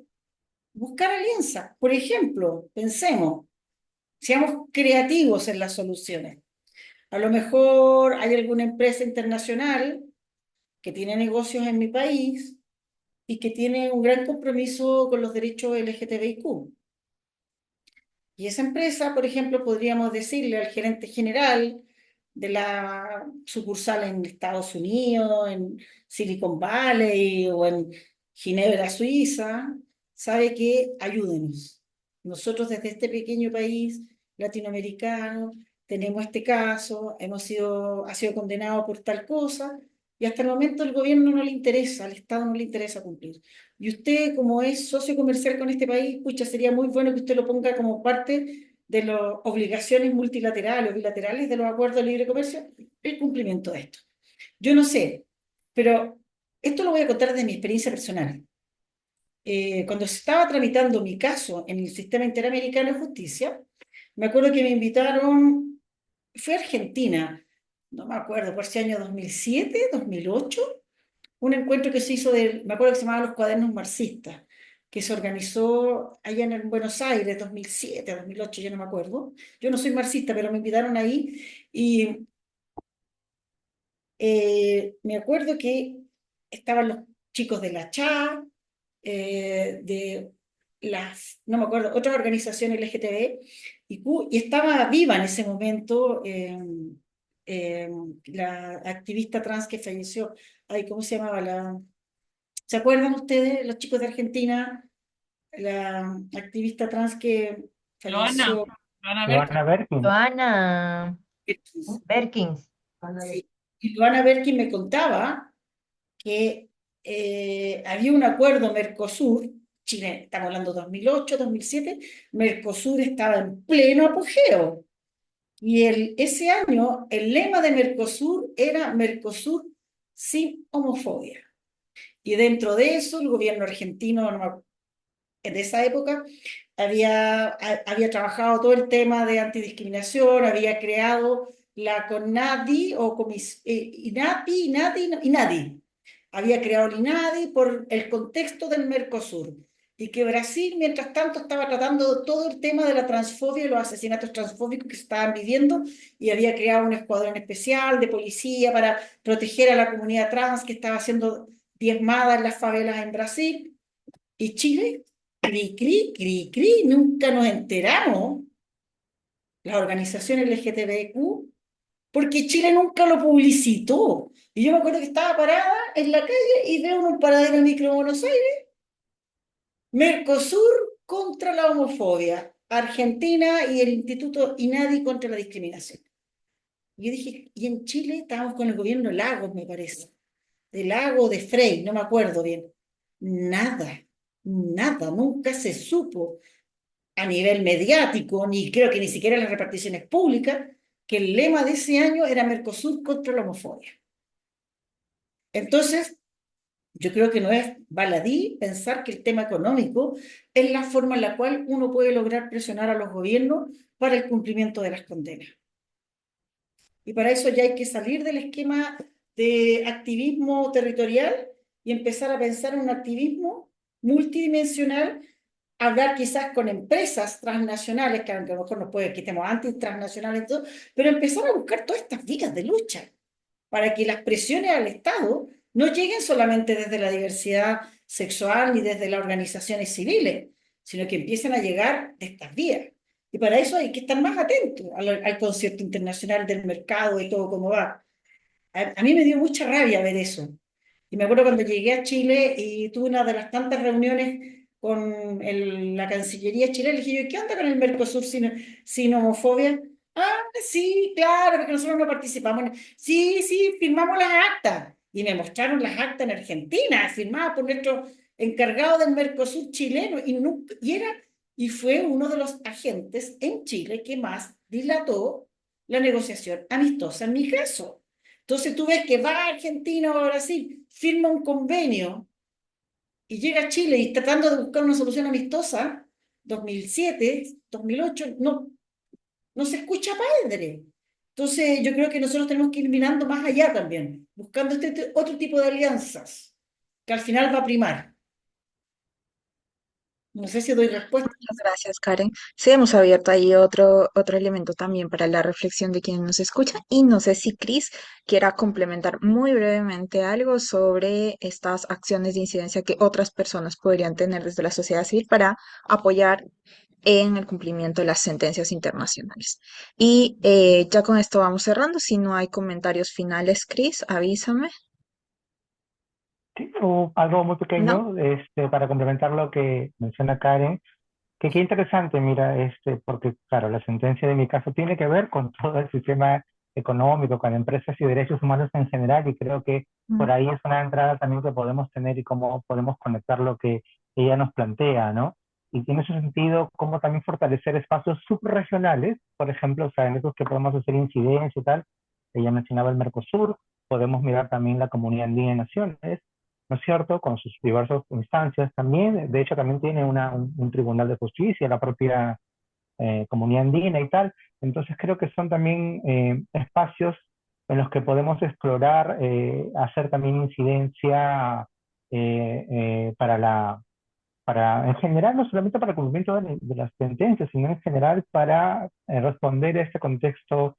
buscar alianza. Por ejemplo, pensemos, seamos creativos en las soluciones. A lo mejor hay alguna empresa internacional que tiene negocios en mi país y que tiene un gran compromiso con los derechos LGTBIQ. Y esa empresa, por ejemplo, podríamos decirle al gerente general de la sucursal en Estados Unidos, en Silicon Valley o en Ginebra, Suiza, sabe que ayúdenos. Nosotros desde este pequeño país latinoamericano tenemos este caso, ha sido condenado por tal cosa, y hasta el momento el gobierno no le interesa, al Estado no le interesa cumplir. Y usted, como es socio comercial con este país, pucha, sería muy bueno que usted lo ponga como parte de las obligaciones multilaterales o bilaterales de los acuerdos de libre comercio, el cumplimiento de esto. Yo no sé, pero esto lo voy a contar de mi experiencia personal. Cuando se estaba tramitando mi caso en el Sistema Interamericano de Justicia, me acuerdo que me invitaron, fue a Argentina, no me acuerdo, por ese año 2007, 2008, un encuentro que se hizo, me acuerdo que se llamaba Los Cuadernos Marxistas, que se organizó allá en Buenos Aires, 2007, 2008, yo no me acuerdo. Yo no soy marxista, pero me invitaron ahí y me acuerdo que estaban los chicos de la CHA, de no me acuerdo, otras organizaciones LGTB, y estaba viva en ese momento eh, la activista trans que falleció. Ay, ¿cómo se llamaba? ¿Se acuerdan ustedes, los chicos de Argentina, la activista trans que Loana, falleció? Loana Lo van Berkin. a ver. Joana Berkins. Sí. Y Luana Berkin me contaba que había un acuerdo Mercosur, Chile, estamos hablando 2008, 2007, Mercosur estaba en pleno apogeo. Y ese año el lema de Mercosur era Mercosur sin homofobia. Y dentro de eso el gobierno argentino, en esa época, había trabajado todo el tema de antidiscriminación, había creado la CONADI o INADI, había creado el INADI por el contexto del Mercosur, y que Brasil, mientras tanto, estaba tratando todo el tema de la transfobia y los asesinatos transfóbicos que se estaban viviendo, y había creado un escuadrón especial de policía para proteger a la comunidad trans que estaba siendo diezmada en las favelas en Brasil. Y Chile, cri, cri, cri, cri, nunca nos enteramos, las organizaciones LGTBQ, porque Chile nunca lo publicitó. Y yo me acuerdo que estaba parada en la calle y veo un paradero de micro Buenos Aires, Mercosur contra la homofobia, Argentina y el Instituto INADI contra la discriminación. Y yo dije, y en Chile estábamos con el gobierno Lagos, me parece, de Lago de Frei, no me acuerdo bien. Nada, nada, nunca se supo a nivel mediático, ni creo que ni siquiera en las reparticiones públicas, que el lema de ese año era Mercosur contra la homofobia. Entonces, yo creo que no es baladí pensar que el tema económico es la forma en la cual uno puede lograr presionar a los gobiernos para el cumplimiento de las condenas. Y para eso ya hay que salir del esquema de activismo territorial y empezar a pensar en un activismo multidimensional hablar quizás con empresas transnacionales, que a lo mejor no puede que estemos anti-transnacionales y todo, pero empezar a buscar todas estas vías de lucha para que las presiones al Estado no lleguen solamente desde la diversidad sexual ni desde las organizaciones civiles, sino que empiecen a llegar de estas vías. Y para eso hay que estar más atentos al concierto internacional del mercado y todo cómo va. A mí me dio mucha rabia ver eso. Y me acuerdo cuando llegué a Chile y tuve una de las tantas reuniones con la Cancillería chilena, le dije yo, ¿qué onda con el Mercosur sin homofobia? Ah, sí, claro, porque nosotros no participamos. Sí, sí, firmamos las actas. Y me mostraron las actas en Argentina, firmadas por nuestro encargado del Mercosur chileno. Y fue uno de los agentes en Chile que más dilató la negociación amistosa en mi caso. Entonces tú ves que va a Argentina o a Brasil, firma un convenio y llega a Chile y tratando de buscar una solución amistosa, 2007, 2008, no se escucha padre. Entonces yo creo que nosotros tenemos que ir mirando más allá también, buscando otro tipo de alianzas, que al final va a primar. No sé si doy respuesta. Muchas gracias, Karen. Sí, hemos abierto ahí otro elemento también para la reflexión de quienes nos escuchan. Y no sé si Cris quiera complementar muy brevemente algo sobre estas acciones de incidencia que otras personas podrían tener desde la sociedad civil para apoyar en el cumplimiento de las sentencias internacionales. Y ya con esto vamos cerrando. Si no hay comentarios finales, Cris, avísame. Sí, o algo muy ¿No? pequeño, para complementar lo que menciona Karen, que qué interesante, mira, porque claro, la sentencia de mi caso tiene que ver con todo el sistema económico, con empresas y derechos humanos en general, y creo que por Mm. ahí es una entrada también que podemos tener y cómo podemos conectar lo que ella nos plantea, ¿no? Y tiene ese sentido cómo también fortalecer espacios subregionales, por ejemplo, o sea, en esos que podemos hacer incidencia y tal. Ella mencionaba el Mercosur, podemos mirar también la Comunidad Andina de Naciones, ¿no es cierto?, con sus diversas instancias también. De hecho, también tiene un tribunal de justicia, la propia comunidad andina y tal. Entonces, creo que son también espacios en los que podemos explorar, hacer también incidencia para en general, no solamente para el cumplimiento de las sentencias, sino en general para responder a este contexto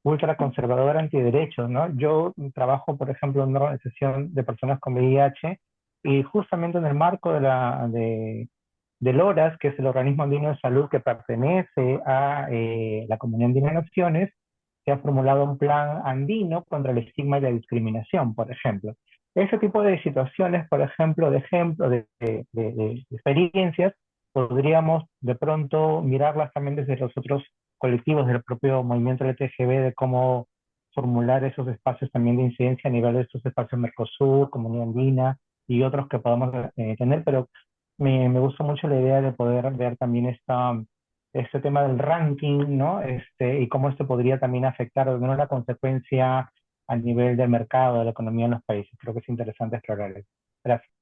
ultraconservador antiderechos, ¿no? Yo trabajo, por ejemplo, en una organización de personas con VIH y justamente en el marco del ORAS, que es el Organismo Andino de Salud que pertenece a la Comunidad Andina de Naciones, se ha formulado un plan andino contra el estigma y la discriminación, por ejemplo. Ese tipo de situaciones, por ejemplo, de experiencias, podríamos de pronto mirarlas también desde los otros colectivos del propio movimiento LGTB, de cómo formular esos espacios también de incidencia a nivel de estos espacios Mercosur, Comunidad Andina y otros que podamos tener, pero me gusta mucho la idea de poder ver también este tema del ranking, ¿no? Y cómo esto podría también afectar o tener una consecuencia a nivel del mercado, de la economía en los países. Creo que es interesante explorar eso. Gracias.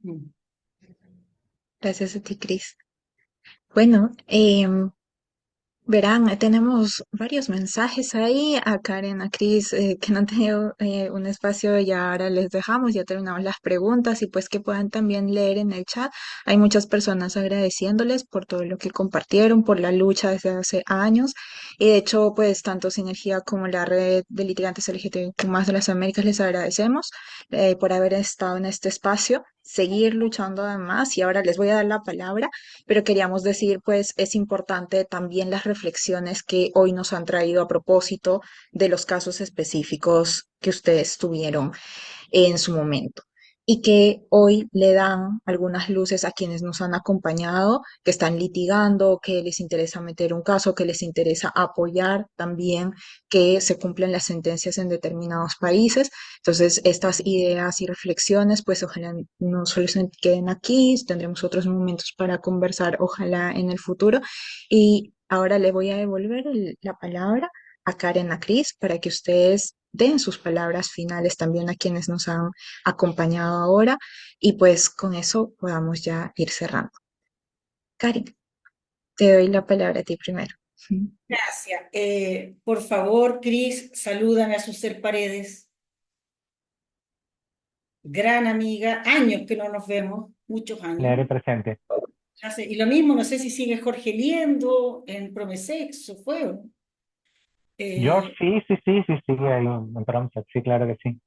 Mm. Gracias a ti, Cris. Bueno, verán, tenemos varios mensajes ahí. A Karen, a Cris, que no han tenido un espacio y ahora les dejamos, ya terminamos las preguntas y pues que puedan también leer en el chat. Hay muchas personas agradeciéndoles por todo lo que compartieron, por la lucha desde hace años. Y de hecho, pues tanto Sinergia como la red de litigantes LGTBQ más de las Américas les agradecemos por haber estado en este espacio. Seguir luchando además y ahora les voy a dar la palabra, pero queríamos decir, pues es importante también las reflexiones que hoy nos han traído a propósito de los casos específicos que ustedes tuvieron en su momento y que hoy le dan algunas luces a quienes nos han acompañado, que están litigando, que les interesa meter un caso, que les interesa apoyar también que se cumplan las sentencias en determinados países. Entonces, estas ideas y reflexiones, pues ojalá no solo se queden aquí, tendremos otros momentos para conversar, ojalá en el futuro. Y ahora le voy a devolver la palabra a Karen, a Cris, para que ustedes den sus palabras finales también a quienes nos han acompañado ahora y pues con eso podamos ya ir cerrando. Karen, te doy la palabra a ti primero. Gracias. Por favor, Cris, salúdame a Susel Paredes, gran amiga, años que no nos vemos, muchos Le años. haré presente. Y lo mismo, no sé si sigue Jorge Liendo en Promesexo, fue, ¿o no? Yo Eh, sí, sí, sí, sí, sí, ahí en Prompset, sí, claro que sí.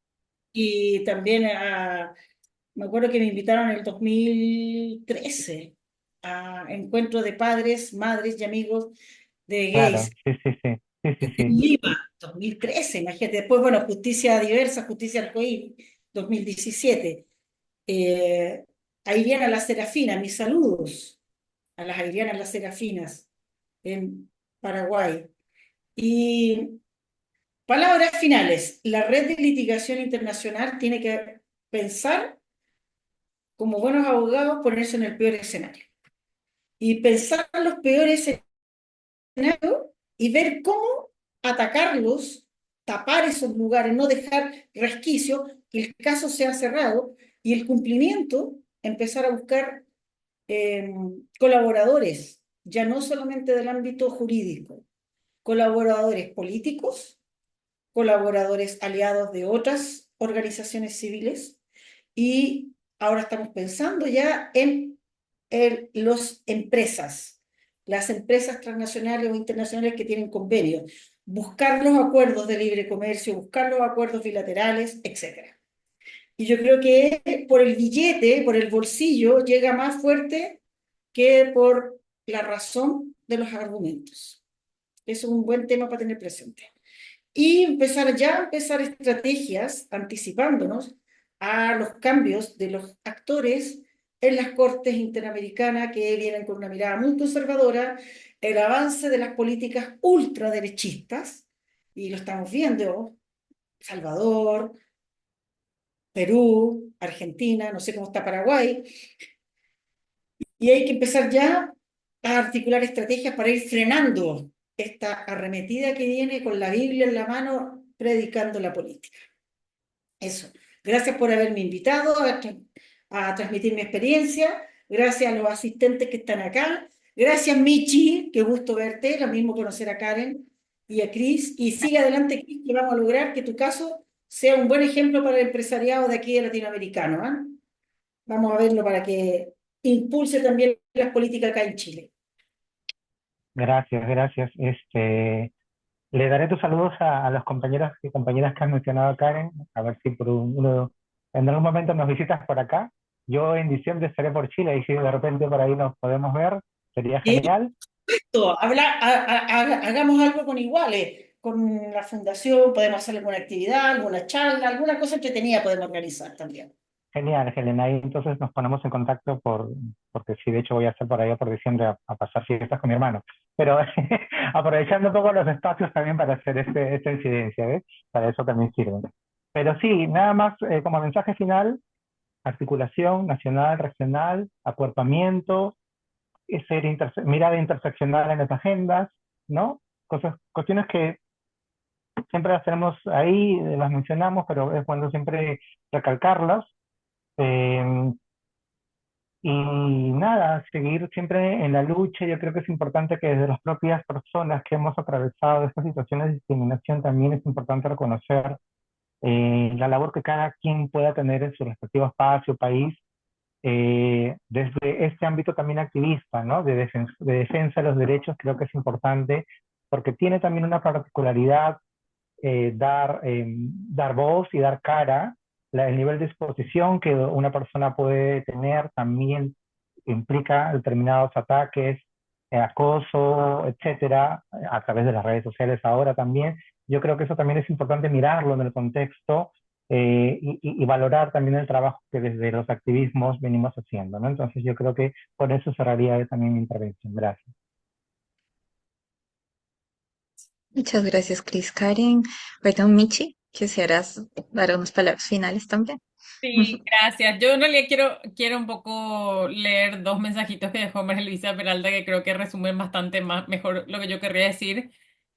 y también me acuerdo que me invitaron en el 2013 a encuentro de padres, madres y amigos de Claro, gays. sí, sí, sí, sí, sí, En sí, Lima, 2013, imagínate. Después, bueno, Justicia Diversa, Justicia Arcoíris, 2017. Eh, Airiana La Serafina, mis saludos a las Airianas Las Serafinas en Paraguay. Y palabras finales. La red de litigación internacional tiene que pensar, como buenos abogados, ponerse en el peor escenario. Y pensar en los peores escenarios y ver cómo atacarlos, tapar esos lugares, no dejar resquicios, que el caso sea cerrado y el cumplimiento, empezar a buscar eh, colaboradores, ya no solamente del ámbito jurídico, colaboradores políticos, colaboradores aliados de otras organizaciones civiles y ahora estamos pensando ya en las empresas transnacionales o internacionales que tienen convenios, buscar los acuerdos de libre comercio, buscar los acuerdos bilaterales, etcétera. Y yo creo que por el billete, por el bolsillo, llega más fuerte que por la razón de los argumentos. Eso es un buen tema para tener presente. Y empezar estrategias anticipándonos a los cambios de los actores en las cortes interamericanas que vienen con una mirada muy conservadora, el avance de las políticas ultraderechistas, y lo estamos viendo, Salvador, Perú, Argentina, no sé cómo está Paraguay, y hay que empezar ya a articular estrategias para ir frenando esta arremetida que viene con la Biblia en la mano predicando la política. Eso. Gracias por haberme invitado a transmitir mi experiencia. Gracias a los asistentes que están acá. Gracias, Michi. Qué gusto verte. Lo mismo conocer a Karen y a Cris. Y sigue adelante, Cris, que vamos a lograr que tu caso sea un buen ejemplo para el empresariado de aquí de latinoamericano. ¿Ah? Vamos a verlo para que impulse también las políticas acá en Chile. gracias, gracias. Le daré tus saludos a los compañeros y compañeras que has mencionado, Karen, a ver si en algún momento nos visitas por acá. Yo en diciembre estaré por Chile y si de repente por ahí nos podemos ver, sería genial. Hagamos algo con iguales, con la fundación, podemos hacer alguna actividad, alguna charla, alguna cosa entretenida podemos organizar también. Genial, Helen. Ahí entonces nos ponemos en contacto porque sí, de hecho voy a estar por allá por diciembre a pasar fiestas con mi hermano. Pero aprovechando un poco los espacios también para hacer esta incidencia, ¿ves? Para eso también sirven. Pero sí, nada más como mensaje final, articulación nacional, regional, acuerpamiento, mirada interseccional en las agendas, ¿no? Cuestiones que siempre las tenemos ahí, las mencionamos, pero es bueno siempre recalcarlas. Eh, y nada, seguir siempre en la lucha. Yo creo que es importante que desde las propias personas que hemos atravesado estas situaciones de discriminación también es importante reconocer la labor que cada quien pueda tener en su respectivo espacio, país, desde este ámbito también activista, ¿no? De defensa de los derechos, creo que es importante porque tiene también una particularidad dar voz y dar cara, el nivel de exposición que una persona puede tener también implica determinados ataques, acoso, etcétera, a través de las redes sociales ahora también. Yo creo que eso también es importante mirarlo en el contexto y valorar también el trabajo que desde los activismos venimos haciendo, ¿no? Entonces yo creo que con eso cerraría también mi intervención. Gracias. Muchas gracias, Cris. Karen. Perdón, Michi, quisieras dar unas palabras finales también. Sí, gracias. Yo en realidad quiero un poco leer dos mensajitos que dejó María Luisa Peralta que creo que resumen bastante mejor lo que yo querría decir.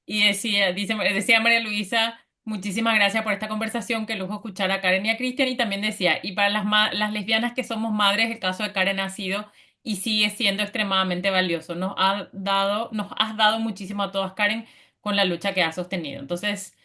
Y decía María Luisa, muchísimas gracias por esta conversación, qué lujo escuchar a Karen y a Cristian. Y también decía, y para las lesbianas que somos madres, el caso de Karen ha sido y sigue siendo extremadamente valioso. Nos has dado muchísimo a todas, Karen, con la lucha que has sostenido. Entonces,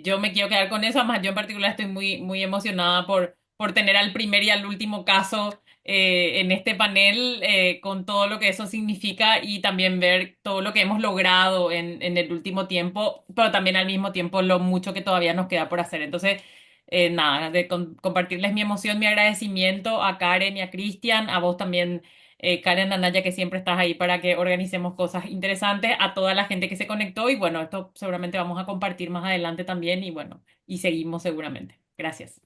yo me quiero quedar con eso. Además, yo en particular estoy muy, muy emocionada por tener al primer y al último caso en este panel con todo lo que eso significa y también ver todo lo que hemos logrado en el último tiempo, pero también al mismo tiempo lo mucho que todavía nos queda por hacer. Entonces, nada, de compartirles mi emoción, mi agradecimiento a Karen y a Cristian, a vos también. Karen Anaya, que siempre estás ahí para que organicemos cosas interesantes, a toda la gente que se conectó y bueno, esto seguramente vamos a compartir más adelante también y bueno, y seguimos seguramente. Gracias.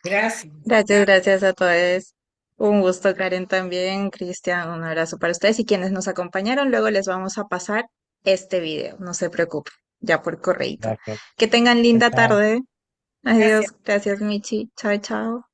Gracias. Gracias, gracias a todos. Un gusto, Karen, también. Cristian, un abrazo para ustedes y quienes nos acompañaron. Luego les vamos a pasar este video, no se preocupen, ya por correíto. Gracias. Que tengan Chao, linda chao. tarde. Adiós, Gracias. gracias, Michi. Chao, chao.